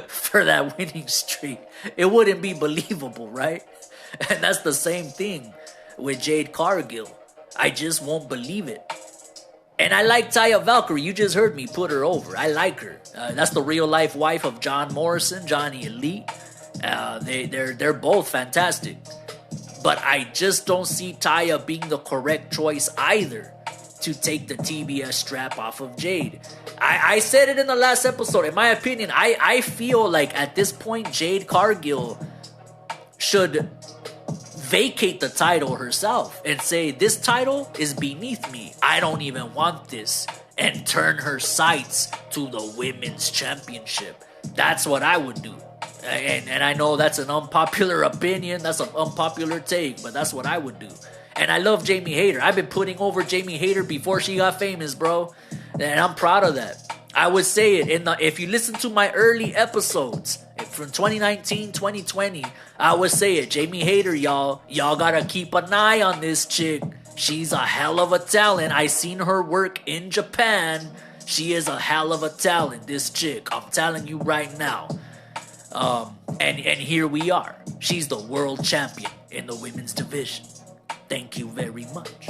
for that winning streak. It wouldn't be believable, right? And that's the same thing with Jade Cargill. I just won't believe it. And I like Taya Valkyrie. You just heard me put her over. I like her. That's the real life wife of John Morrison, Johnny Elite. They're both fantastic. But I just don't see Taya being the correct choice either to take the TBS strap off of Jade. I said it in the last episode. In my opinion, I feel like at this point, Jade Cargill should vacate the title herself and say, this title is beneath me. I don't even want this. And turn her sights to the women's championship. That's what I would do. And I know that's an unpopular opinion. That's an unpopular take. But that's what I would do. And I love Jamie Hayter. I've been putting over Jamie Hayter before she got famous, bro. And I'm proud of that. I would say it if you listen to my early episodes from 2019, 2020, I would say it. Jamie Hayter, y'all gotta keep an eye on this chick. She's a hell of a talent. I seen her work in Japan. She is a hell of a talent, this chick. I'm telling you right now. And here we are. She's the world champion in the women's division. Thank you very much.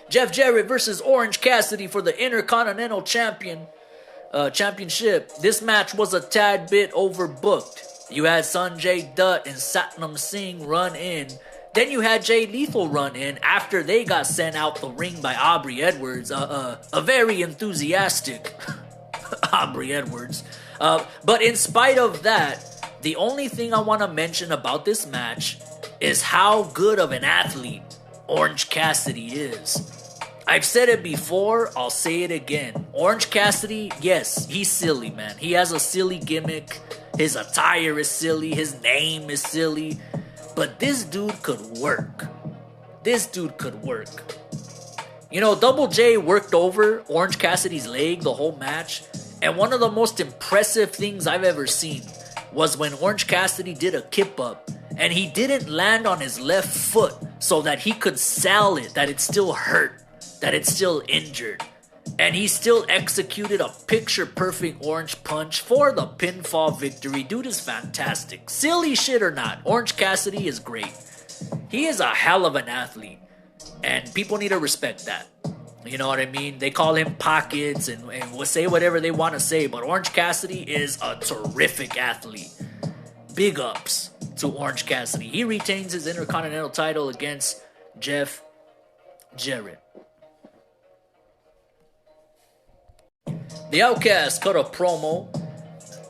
Jeff Jarrett versus Orange Cassidy for the Intercontinental Championship. This match was a tad bit overbooked. You had Sanjay Dutt and Satnam Singh run in. Then you had Jay Lethal run in after they got sent out the ring by Aubrey Edwards. A very enthusiastic Aubrey Edwards. But in spite of that, the only thing I want to mention about this match is how good of an athlete Orange Cassidy is. I've said it before, I'll say it again. Orange Cassidy, yes, he's silly, man. He has a silly gimmick. His attire is silly. His name is silly. But this dude could work. This dude could work. You know, Double J worked over Orange Cassidy's leg the whole match. And one of the most impressive things I've ever seen was when Orange Cassidy did a kip up. And he didn't land on his left foot so that he could sell it, that it still hurt, that it's still injured. And he still executed a picture-perfect orange punch for the pinfall victory. Dude is fantastic. Silly shit or not, Orange Cassidy is great. He is a hell of an athlete. And people need to respect that. You know what I mean? They call him Pockets and will say whatever they want to say. But Orange Cassidy is a terrific athlete. Big ups to Orange Cassidy. He retains his Intercontinental title against Jeff Jarrett. The Outcast cut a promo.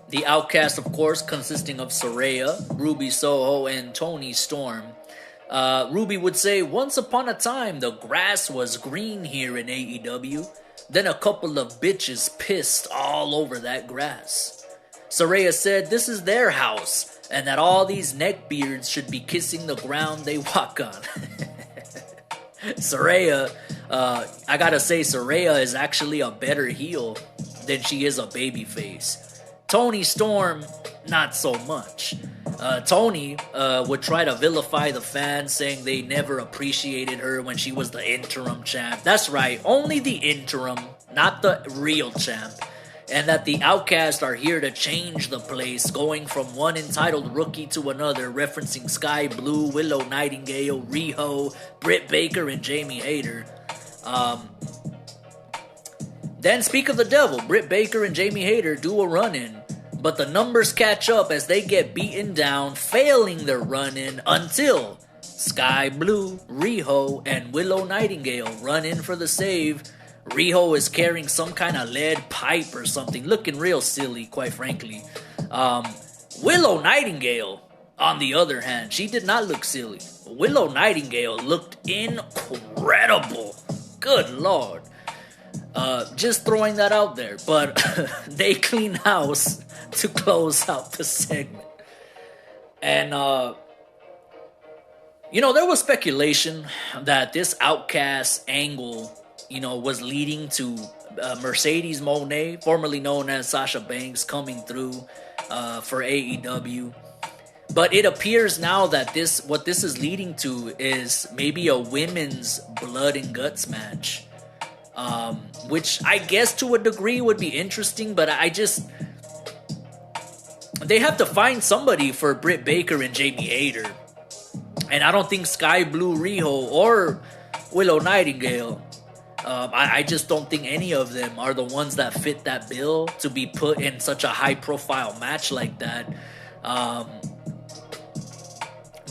The Outcast, of course, consisting of Saraya, Ruby Soho, and Toni Storm. Ruby would say, once upon a time, the grass was green here in AEW. Then a couple of bitches pissed all over that grass. Saraya said this is their house, and that all these neckbeards should be kissing the ground they walk on. Saraya, I gotta say, Saraya is actually a better heel than she is a babyface. Toni Storm, not so much. Toni would try to vilify the fans, saying they never appreciated her when she was the interim champ. That's right, only the interim, not the real champ. And that the Outcast are here to change the place, going from one entitled rookie to another, referencing Sky Blue, Willow Nightingale, Riho, Britt Baker, and Jamie Hayter. Then speak of the devil, Britt Baker and Jamie Hayter do a run-in, but the numbers catch up as they get beaten down, failing their run-in until Sky Blue, Riho, and Willow Nightingale run in for the save. Riho is carrying some kind of lead pipe or something, looking real silly, quite frankly. Willow Nightingale, on the other hand, she did not look silly. Willow Nightingale looked incredible. Good Lord. Just throwing that out there. But they clean house to close out the segment. And, there was speculation that this Outcast angle, was leading to Mercedes Moné, formerly known as Sasha Banks, coming through for AEW. But it appears now that what this is leading to is maybe a women's blood and guts match. Which I guess to a degree would be interesting, but they have to find somebody for Britt Baker and Jamie Hayter. And I don't think Sky Blue Riho or Willow Nightingale, I just don't think any of them are the ones that fit that bill to be put in such a high-profile match like that.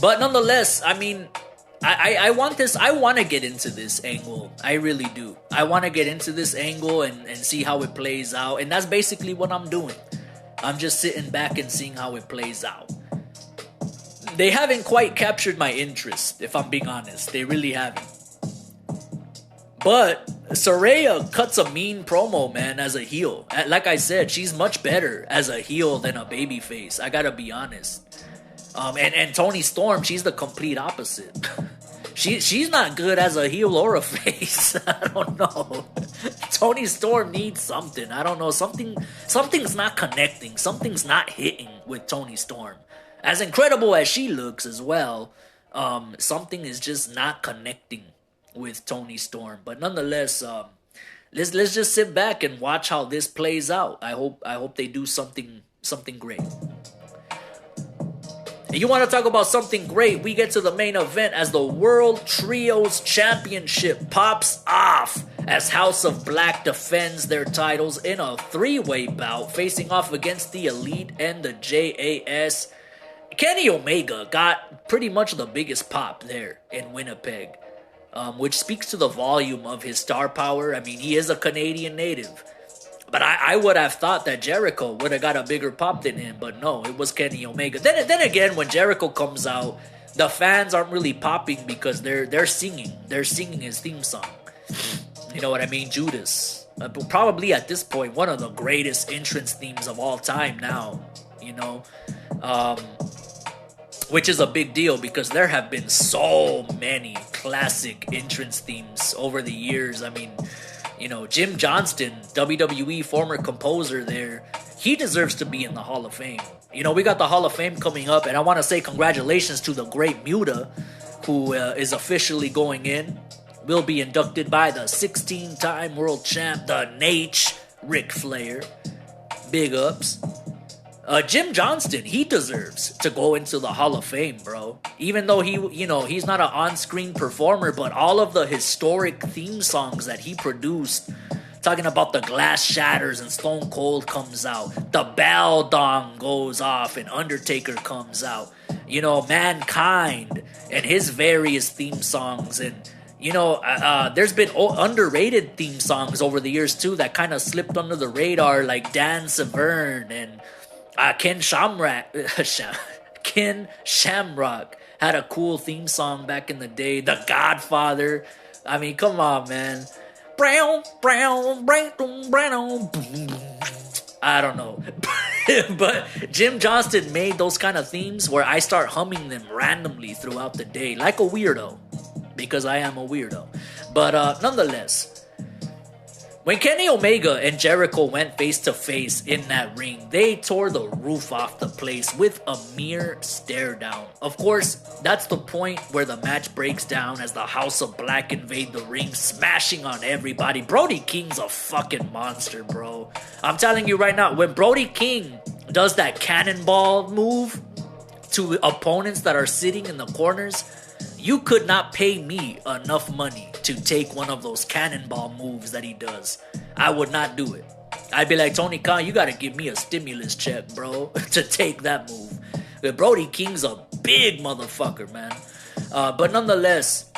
But nonetheless, I mean, I want to get into this angle. I really do. I want to get into this angle and see how it plays out. And that's basically what I'm doing. I'm just sitting back and seeing how it plays out. They haven't quite captured my interest, if I'm being honest. They really haven't. But Saraya cuts a mean promo, man, as a heel. Like I said, she's much better as a heel than a babyface. I gotta be honest. And Toni Storm, she's the complete opposite. She's not good as a heel or a face. I don't know. Toni Storm needs something. I don't know. Something's not connecting. Something's not hitting with Toni Storm. As incredible as she looks as well, something is just not connecting with Toni Storm. But nonetheless, let's just sit back and watch how this plays out. I hope they do something great. You want to talk about something great? We get to the main event as the World Trios Championship pops off as House of Black defends their titles in a three-way bout, facing off against the Elite and the JAS. Kenny Omega got pretty much the biggest pop there in Winnipeg, which speaks to the volume of his star power. I mean, he is a Canadian native. But I would have thought that Jericho would have got a bigger pop than him, but no, it was Kenny Omega. Then again, when Jericho comes out, the fans aren't really popping because they're singing his theme song. You know what I mean? Judas, probably at this point one of the greatest entrance themes of all time now. Which is a big deal because there have been so many classic entrance themes over the years. I mean, Jim Johnston, WWE former composer there, he deserves to be in the Hall of Fame. We got the Hall of Fame coming up, and I want to say congratulations to the great Muta, who is officially going in. Will be inducted by the 16-time world champ, the Nate, Ric Flair. Big ups. Jim Johnston, he deserves to go into the Hall of Fame, bro. Even though he's not an on-screen performer, but all of the historic theme songs that he produced, talking about the glass shatters and Stone Cold comes out, the bell dong goes off and Undertaker comes out, Mankind and his various theme songs, and there's been underrated theme songs over the years too that kind of slipped under the radar, like Dan Severn and Ken Shamrock had a cool theme song back in the day. The Godfather. I mean, come on, man. I don't know. But Jim Johnston made those kind of themes where I start humming them randomly throughout the day, like a weirdo, because I am a weirdo. But nonetheless, when Kenny Omega and Jericho went face-to-face in that ring, they tore the roof off the place with a mere stare down. Of course, that's the point where the match breaks down as the House of Black invade the ring, smashing on everybody. Brody King's a fucking monster, bro. I'm telling you right now, when Brody King does that cannonball move to opponents that are sitting in the corners, you could not pay me enough money to take one of those cannonball moves that he does. I would not do it. I'd be like, Tony Khan, you gotta give me a stimulus check, bro, to take that move. But Brody King's a big motherfucker, man. But nonetheless,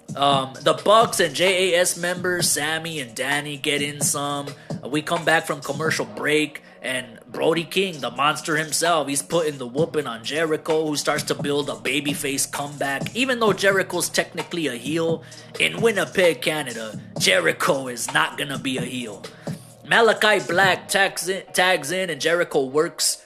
the Bucks and JAS members, Sammy and Danny, get in some. We come back from commercial break. And Brody King, the monster himself, he's putting the whooping on Jericho, who starts to build a babyface comeback. Even though Jericho's technically a heel, in Winnipeg, Canada, Jericho is not gonna be a heel. Malachi Black tags in and Jericho works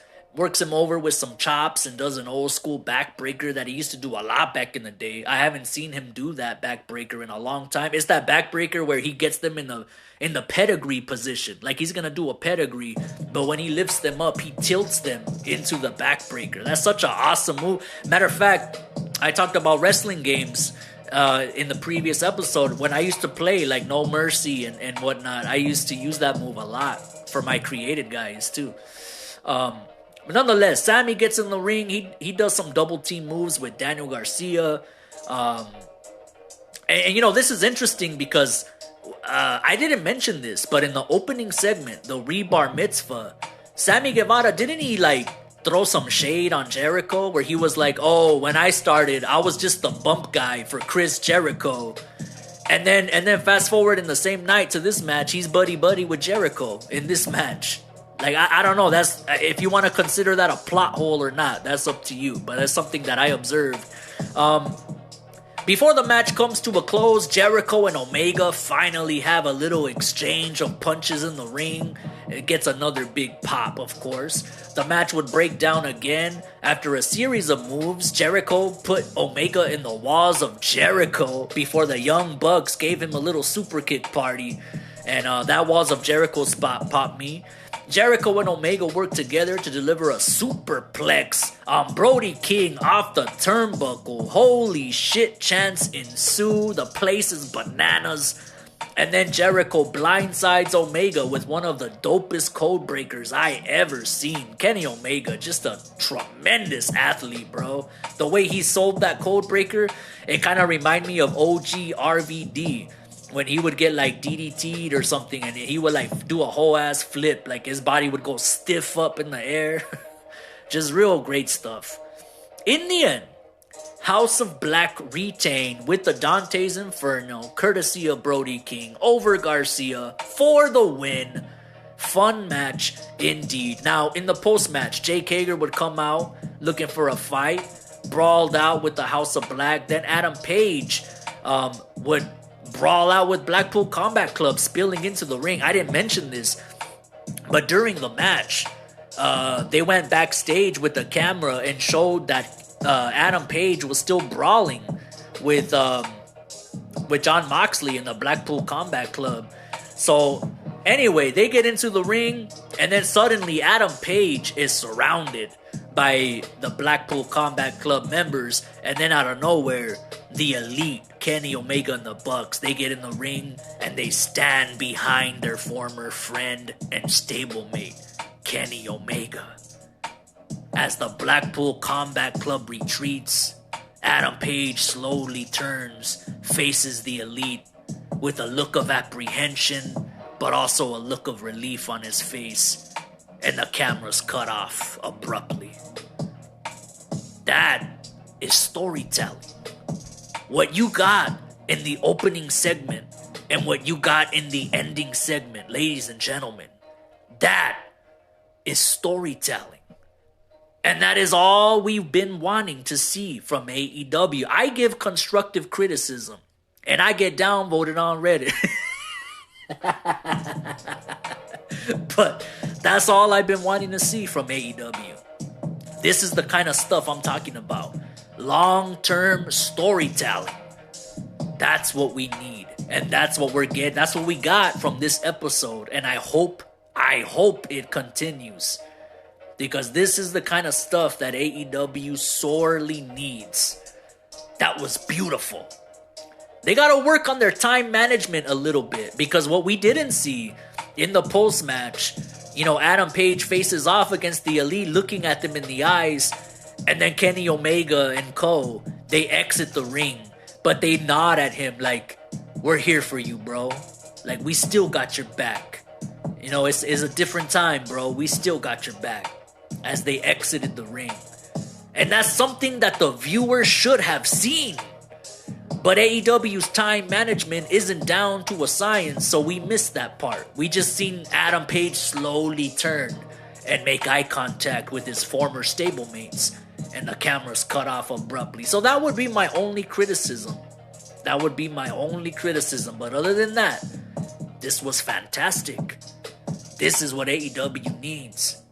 him over with some chops and does an old school backbreaker that he used to do a lot back in the day. I haven't seen him do that backbreaker in a long time. It's that backbreaker where he gets them in the pedigree position. Like he's gonna do a pedigree, but when he lifts them up, he tilts them into the backbreaker. That's such an awesome move. Matter of fact, I talked about wrestling games in the previous episode. When I used to play like No Mercy and whatnot, I used to use that move a lot for my created guys too. But nonetheless, Sammy gets in the ring. He does some double team moves with Daniel Garcia. And you know, this is interesting because I didn't mention this, but in the opening segment, the Rebar Mitzvah, Sammy Guevara, didn't he like throw some shade on Jericho where he was like, oh, when I started, I was just the bump guy for Chris Jericho. And then fast forward in the same night to this match, he's buddy with Jericho in this match. Like, I don't know, that's if you want to consider that a plot hole or not, that's up to you. But that's something that I observed. Before the match comes to a close, Jericho and Omega finally have a little exchange of punches in the ring. It gets another big pop, of course. The match would break down again. After a series of moves, Jericho put Omega in the walls of Jericho before the Young Bucks gave him a little super kick party. And that Walls of Jericho spot popped me. Jericho and Omega work together to deliver a superplex on Brody King off the turnbuckle. Holy shit, chants ensue. The place is bananas. And then Jericho blindsides Omega with one of the dopest code breakers I ever seen. Kenny Omega, just a tremendous athlete, bro. The way he sold that code breaker, it kind of reminded me of OG RVD. When he would get like DDT'd or something and he would like do a whole ass flip, like his body would go stiff up in the air. Just real great stuff. In the end, House of Black retained with the Dante's Inferno, courtesy of Brody King, over Garcia for the win. Fun match indeed. Now, in the post-match, Jake Hager would come out looking for a fight, brawled out with the House of Black. Then Adam Page would brawl out with Blackpool Combat Club spilling into the ring. I didn't mention this, but during the match, they went backstage with the camera and showed that Adam Page was still brawling with Jon Moxley in the Blackpool Combat Club. So anyway, they get into the ring, and then suddenly Adam Page is surrounded by the Blackpool Combat Club members, and then out of nowhere, the Elite, Kenny Omega and the Bucks, they get in the ring and they stand behind their former friend and stablemate, Kenny Omega. As the Blackpool Combat Club retreats, Adam Page slowly turns, faces the Elite with a look of apprehension, but also a look of relief on his face, and the camera's cut off abruptly. That is storytelling. What you got in the opening segment and what you got in the ending segment, ladies and gentlemen, that is storytelling. And that is all we've been wanting to see from AEW. I give constructive criticism, and I get downvoted on Reddit. But that's all I've been wanting to see from AEW. This is the kind of stuff I'm talking about. Long-term storytelling. That's what we need. And that's what we're getting. That's what we got from this episode. And I hope it continues. Because this is the kind of stuff that AEW sorely needs. That was beautiful. They got to work on their time management a little bit. Because what we didn't see in the post-match, Adam Page faces off against the Elite, looking at them in the eyes. And then Kenny Omega and co, they exit the ring. But they nod at him like, we're here for you, bro. Like, we still got your back. It's a different time, bro. We still got your back. As they exited the ring. And that's something that the viewer should have seen. But AEW's time management isn't down to a science, so we missed that part. We just seen Adam Page slowly turn and make eye contact with his former stablemates, and the camera's cut off abruptly. So that would be my only criticism. But other than that, this was fantastic. This is what AEW needs.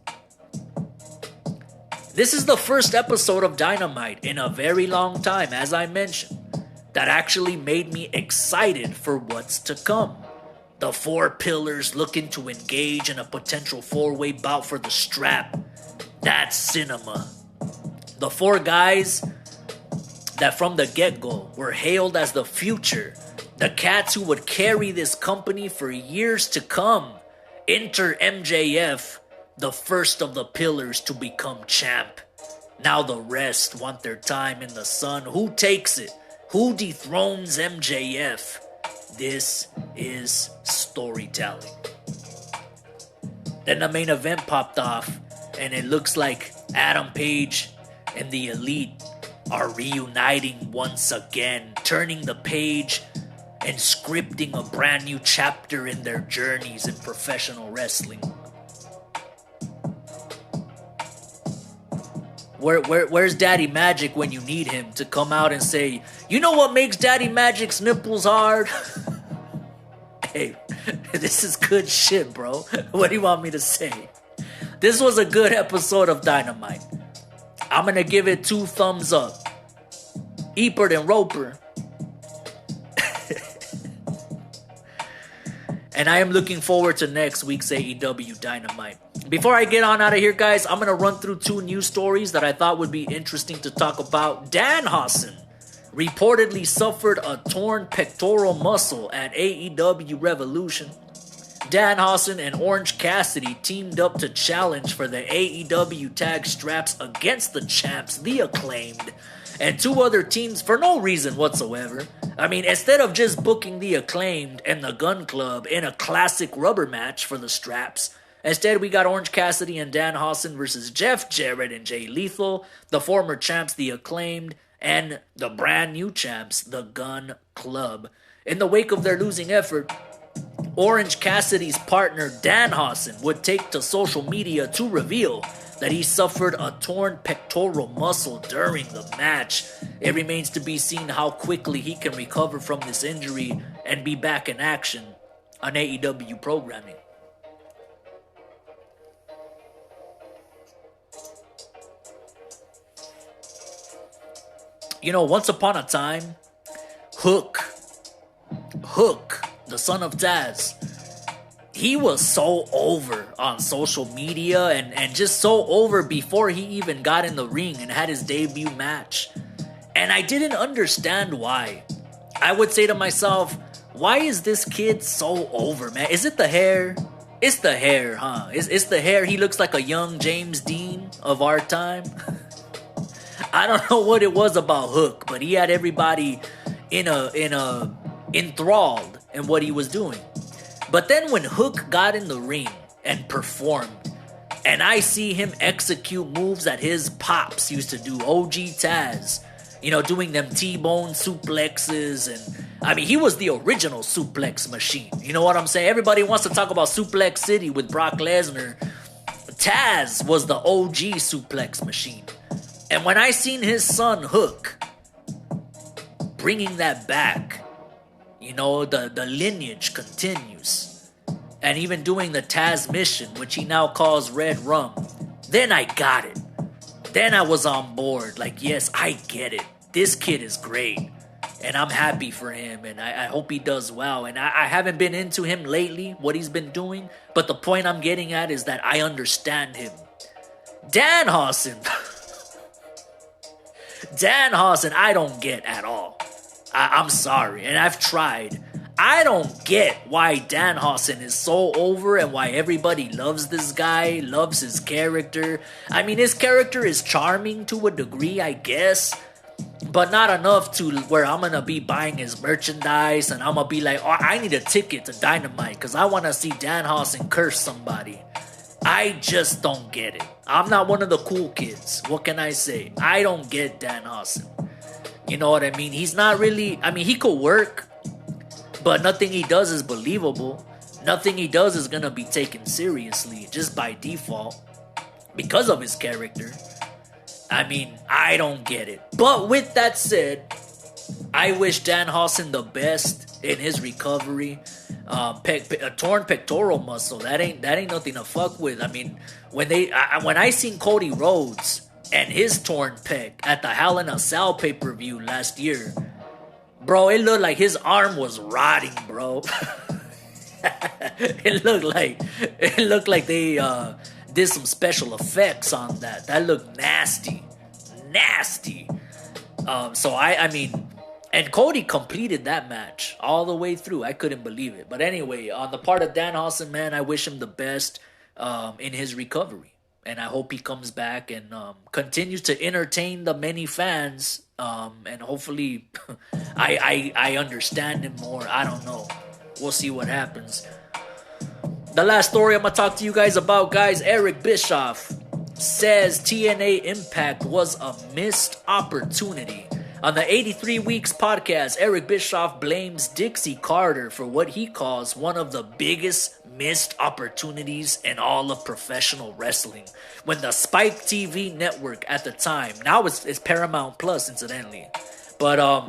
This is the first episode of Dynamite in a very long time, as I mentioned, that actually made me excited for what's to come. The four pillars looking to engage in a potential four-way bout for the strap. That's cinema. The four guys that from the get-go were hailed as the future, the cats who would carry this company for years to come. Enter MJF, the first of the pillars to become champ. Now the rest want their time in the sun. Who takes it? Who dethrones MJF? This is storytelling. Then the main event popped off, and it looks like Adam Page and the Elite are reuniting once again, turning the page and scripting a brand new chapter in their journeys in professional wrestling. Where's Daddy Magic when you need him to come out and say, you know what makes Daddy Magic's nipples hard? Hey, this is good shit, bro. What do you want me to say? This was a good episode of Dynamite. I'm gonna give it 2 thumbs up. Ebert and Roper. And I am looking forward to next week's AEW Dynamite. Before I get on out of here, guys, I'm going to run through 2 news stories that I thought would be interesting to talk about. Danhausen reportedly suffered a torn pectoral muscle at AEW Revolution. Danhausen and Orange Cassidy teamed up to challenge for the AEW tag straps against the champs, the Acclaimed, and 2 other teams for no reason whatsoever. I mean, instead of just booking the Acclaimed and the Gun Club in a classic rubber match for the straps, instead we got Orange Cassidy and Danhausen versus Jeff Jarrett and Jay Lethal, the former champs, the Acclaimed, and the brand new champs, the Gun Club. In the wake of their losing effort, Orange Cassidy's partner Danhausen would take to social media to reveal that he suffered a torn pectoral muscle during the match. It remains to be seen how quickly he can recover from this injury and be back in action on AEW programming. You know, once upon a time, Hook, the son of Taz, he was so over on social media and just so over before he even got in the ring and had his debut match. And I didn't understand why. I would say to myself, why is this kid so over, man? Is it the hair? It's the hair, huh? It's the hair. He looks like a young James Dean of our time. I don't know what it was about Hook, but he had everybody enthralled in what he was doing. But then when Hook got in the ring and performed, and I see him execute moves that his pops used to do, OG Taz, you know, doing them T-bone suplexes, and I mean, he was the original suplex machine. You know what I'm saying? Everybody wants to talk about Suplex City with Brock Lesnar. Taz was the OG suplex machine. And when I seen his son Hook bringing that back, you know, the lineage continues. And even doing the Taz mission, which he now calls Red Rum, then I got it. Then I was on board. Like, yes, I get it. This kid is great. And I'm happy for him. And I hope he does well. And I haven't been into him lately, what he's been doing. But the point I'm getting at is that I understand him. Danhausen, I don't get at all. I'm sorry, and I've tried. I don't get why Danhausen is so over and why everybody loves this guy, loves his character. I mean, his character is charming to a degree, I guess, but not enough to where I'm gonna be buying his merchandise and I'm gonna be like, oh, I need a ticket to Dynamite because I want to see Danhausen curse somebody. I just don't get it. I'm not one of the cool kids. What can I say? I don't get Danhausen. You know what I mean? He's not really... I mean, he could work, but nothing he does is believable. Nothing he does is going to be taken seriously, just by default. because of his character. I mean, I don't get it. But with that said, I wish Danhausen the best in his recovery. A torn pectoral muscle, that ain't nothing to fuck with. I mean, when I seen Cody Rhodes and his torn pec at the Hell in a Cell pay-per-view last year, bro, it looked like his arm was rotting, bro. It looked like they did some special effects on that. That looked nasty. So I mean, and Cody completed that match all the way through. I couldn't believe it. But anyway, on the part of Danhausen, man, I wish him the best in his recovery. And I hope he comes back and continues to entertain the many fans. And hopefully I understand him more. I don't know. We'll see what happens. The last story I'm going to talk to you guys about, guys, Eric Bischoff says TNA Impact was a missed opportunity. On the 83 Weeks podcast, Eric Bischoff blames Dixie Carter for what he calls one of the biggest missed opportunities in all of professional wrestling. When the Spike TV network at the time, now it's Paramount Plus incidentally, but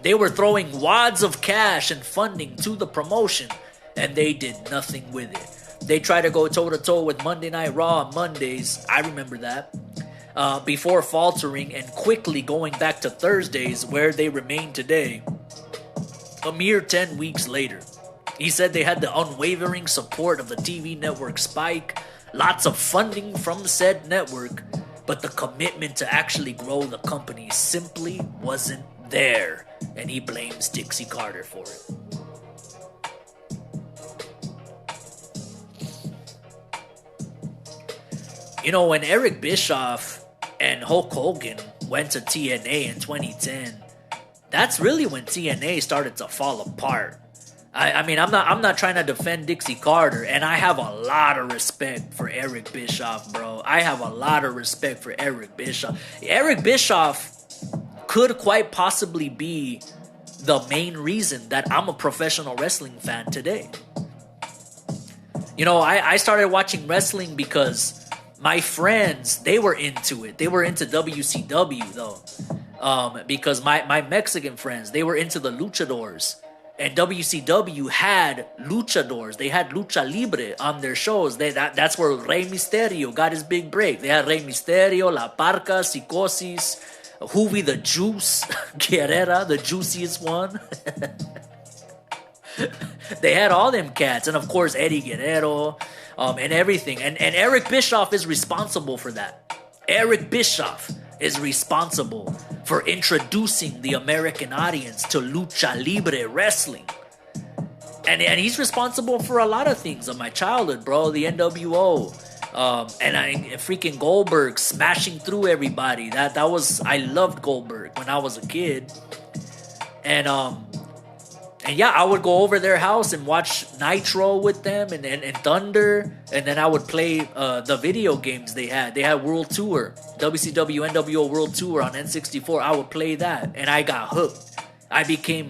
they were throwing wads of cash and funding to the promotion, and they did nothing with it. They tried to go toe-to-toe with Monday Night Raw on Mondays, I remember that, before faltering and quickly going back to Thursdays, where they remain today, a mere 10 weeks later. He said they had the unwavering support of the TV network Spike, lots of funding from said network, but the commitment to actually grow the company simply wasn't there, and he blames Dixie Carter for it. You know, when Eric Bischoff and Hulk Hogan went to TNA in 2010, that's really when TNA started to fall apart. I mean, I'm not trying to defend Dixie Carter, and I have a lot of respect for Eric Bischoff, bro. I have a lot of respect for Eric Bischoff. Eric Bischoff could quite possibly be the main reason that I'm a professional wrestling fan today. You know, I started watching wrestling because my friends, they were into it. They were into WCW, though. Because my Mexican friends, they were into the luchadors. And WCW had luchadors. They had lucha libre on their shows. That's where Rey Mysterio got his big break. They had Rey Mysterio, La Parca, Psicosis, Juvi the Juice, Guerrera, the juiciest one. They had all them cats. And of course, Eddie Guerrero, and everything. And Eric Bischoff is responsible for that. Eric Bischoff is responsible for introducing the American audience to lucha libre wrestling. And he's responsible for a lot of things of my childhood, bro. The NWO. And freaking Goldberg smashing through everybody. I loved Goldberg when I was a kid. And yeah, I would go over their house and watch Nitro with them and Thunder. And then I would play the video games they had. They had World Tour, WCW NWO World Tour on N64. I would play that, and I got hooked. I became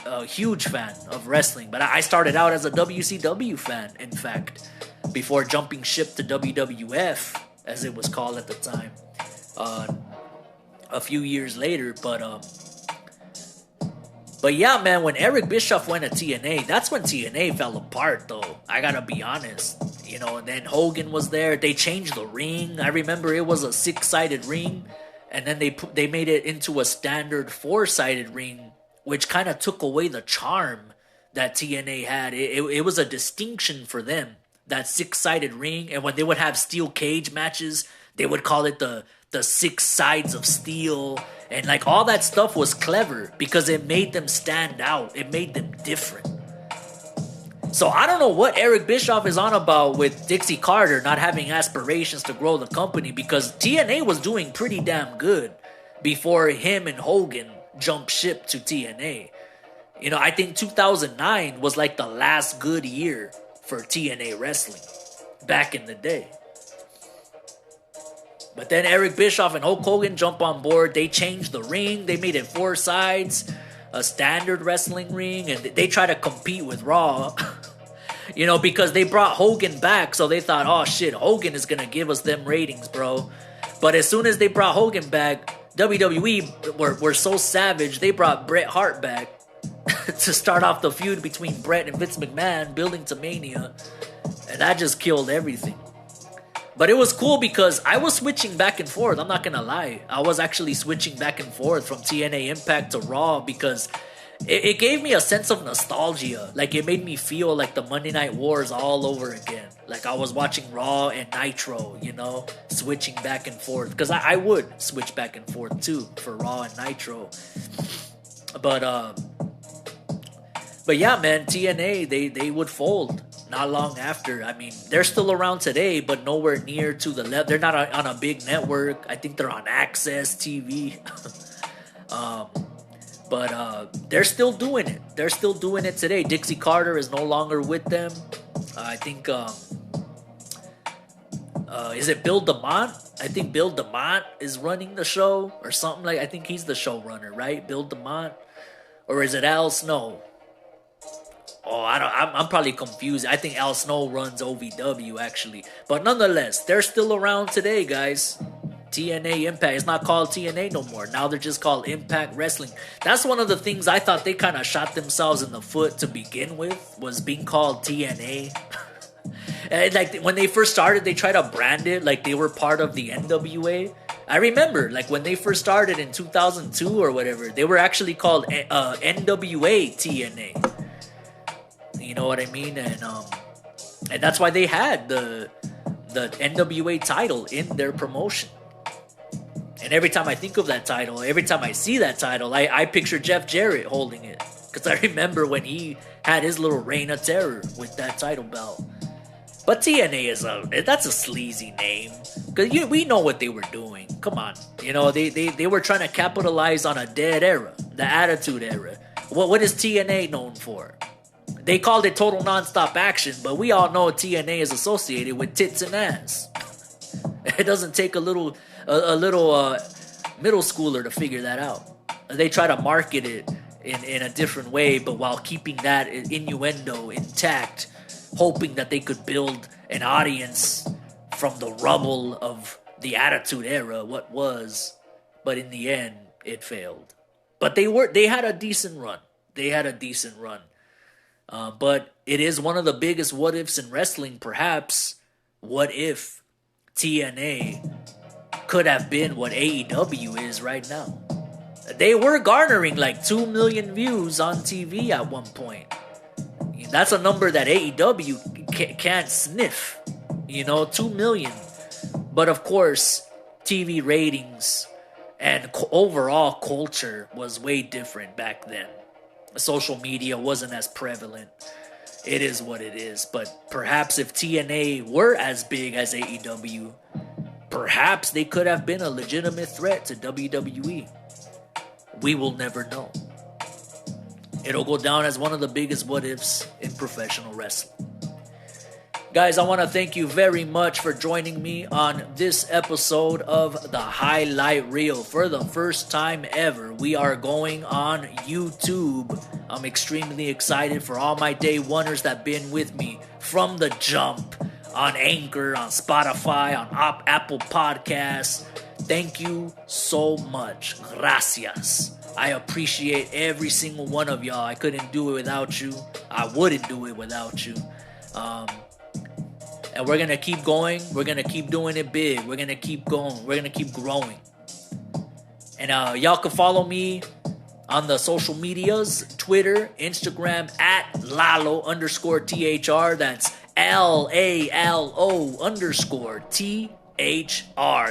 a huge fan of wrestling. But I started out as a WCW fan, in fact, before jumping ship to WWF, as it was called at the time, a few years later. But yeah, man, when Eric Bischoff went to TNA, that's when TNA fell apart, though. I gotta be honest. You know, and then Hogan was there. They changed the ring. I remember it was a 6-sided ring, and then they made it into a standard 4-sided ring, which kind of took away the charm that TNA had. It was a distinction for them, that 6-sided ring. And when they would have steel cage matches, they would call it the 6 sides of steel. And like all that stuff was clever because it made them stand out. It made them different. So I don't know what Eric Bischoff is on about with Dixie Carter not having aspirations to grow the company, because TNA was doing pretty damn good before him and Hogan jumped ship to TNA. You know, I think 2009 was like the last good year for TNA wrestling back in the day. But then Eric Bischoff and Hulk Hogan jump on board. They changed the ring. They made it 4 sides, a standard wrestling ring, and they try to compete with Raw. Because they brought Hogan back, so they thought, oh shit, Hogan is gonna give us them ratings, bro. But as soon as they brought Hogan back, WWE were so savage, they brought Bret Hart back to start off the feud between Bret and Vince McMahon, building to Mania, and that just killed everything. But it was cool because I was switching back and forth. I'm not gonna lie, I was actually switching back and forth from TNA Impact to Raw because it gave me a sense of nostalgia. Like, it made me feel like the Monday Night Wars all over again. Like, I was watching Raw and Nitro, switching back and forth. Because I would switch back and forth, too, for Raw and Nitro. But yeah, man, TNA, they would fold not long after. I mean, they're still around today, but nowhere near to the level. They're not on a big network. I think they're on Access TV. But they're still doing it. They're still doing it today. Dixie Carter is no longer with them. I think, is it Bill DeMont? I think Bill DeMont is running the show or something I think he's the showrunner, right? Bill DeMont? Or is it Al Snow? Oh, I'm probably confused. I think Al Snow runs OVW, actually. But nonetheless, they're still around today, guys. TNA Impact. It's not called TNA no more. Now they're just called Impact Wrestling. That's one of the things I thought they kind of shot themselves in the foot to begin with, was being called TNA. And like when they first started, they tried to brand it like they were part of the NWA. I remember like when they first started in 2002 or whatever, they were actually called NWA TNA. You know what I mean? And that's why they had the NWA title in their promotion. And every time I think of that title, every time I see that title, I picture Jeff Jarrett holding it. Because I remember when he had his little reign of terror with that title belt. But TNA that's a sleazy name. Because we know what they were doing. Come on. They were trying to capitalize on a dead era. The Attitude Era. What is TNA known for? They called it Total Nonstop Action, but we all know TNA is associated with tits and ass. It doesn't take a little middle schooler to figure that out. They try to market it in a different way, but while keeping that innuendo intact, hoping that they could build an audience from the rubble of the Attitude Era, what was. But in the end, it failed. But they had a decent run. But it is one of the biggest what ifs in wrestling, perhaps. What if TNA could have been what AEW is right now? They were garnering like 2 million views on TV at one point. That's a number that AEW can't sniff. 2 million. But of course, TV ratings and overall culture was way different back then. Social media wasn't as prevalent. It is what it is. But perhaps if TNA were as big as AEW, perhaps they could have been a legitimate threat to WWE. We will never know. It'll go down as one of the biggest what ifs in professional wrestling. Guys, I want to thank you very much for joining me on this episode of the Highlight Reel. For the first time ever, we are going on YouTube. I'm extremely excited for all my day oneers that have been with me from the jump on Anchor, on Spotify, on Apple Podcasts. Thank you so much. Gracias. I appreciate every single one of y'all. I couldn't do it without you. I wouldn't do it without you. And we're going to keep going. We're going to keep doing it big. We're going to keep going. We're going to keep growing. And y'all can follow me on the social medias, Twitter, Instagram, at Lalo_THR. That's LALO_THR.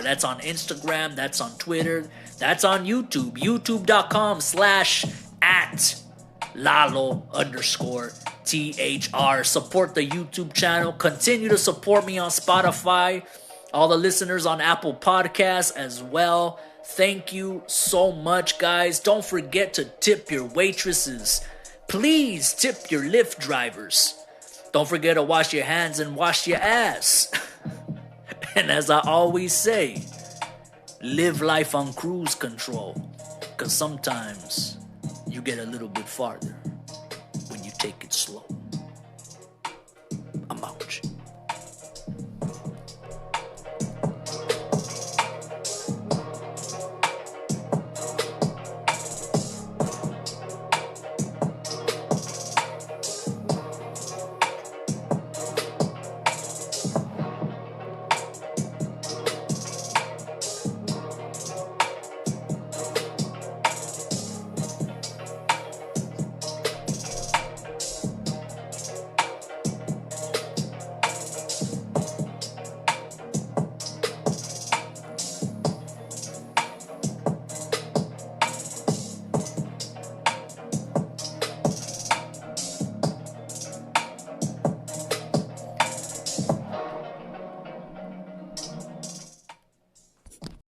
That's on Instagram. That's on Twitter. That's on YouTube. YouTube.com/@Lalo_THR. Support the YouTube channel. Continue to support me on Spotify. All the listeners on Apple Podcasts as well. Thank you so much, guys. Don't forget to tip your waitresses. Please tip your Lyft drivers. Don't forget to wash your hands and wash your ass. And as I always say, live life on cruise control. Because sometimes you get a little bit farther.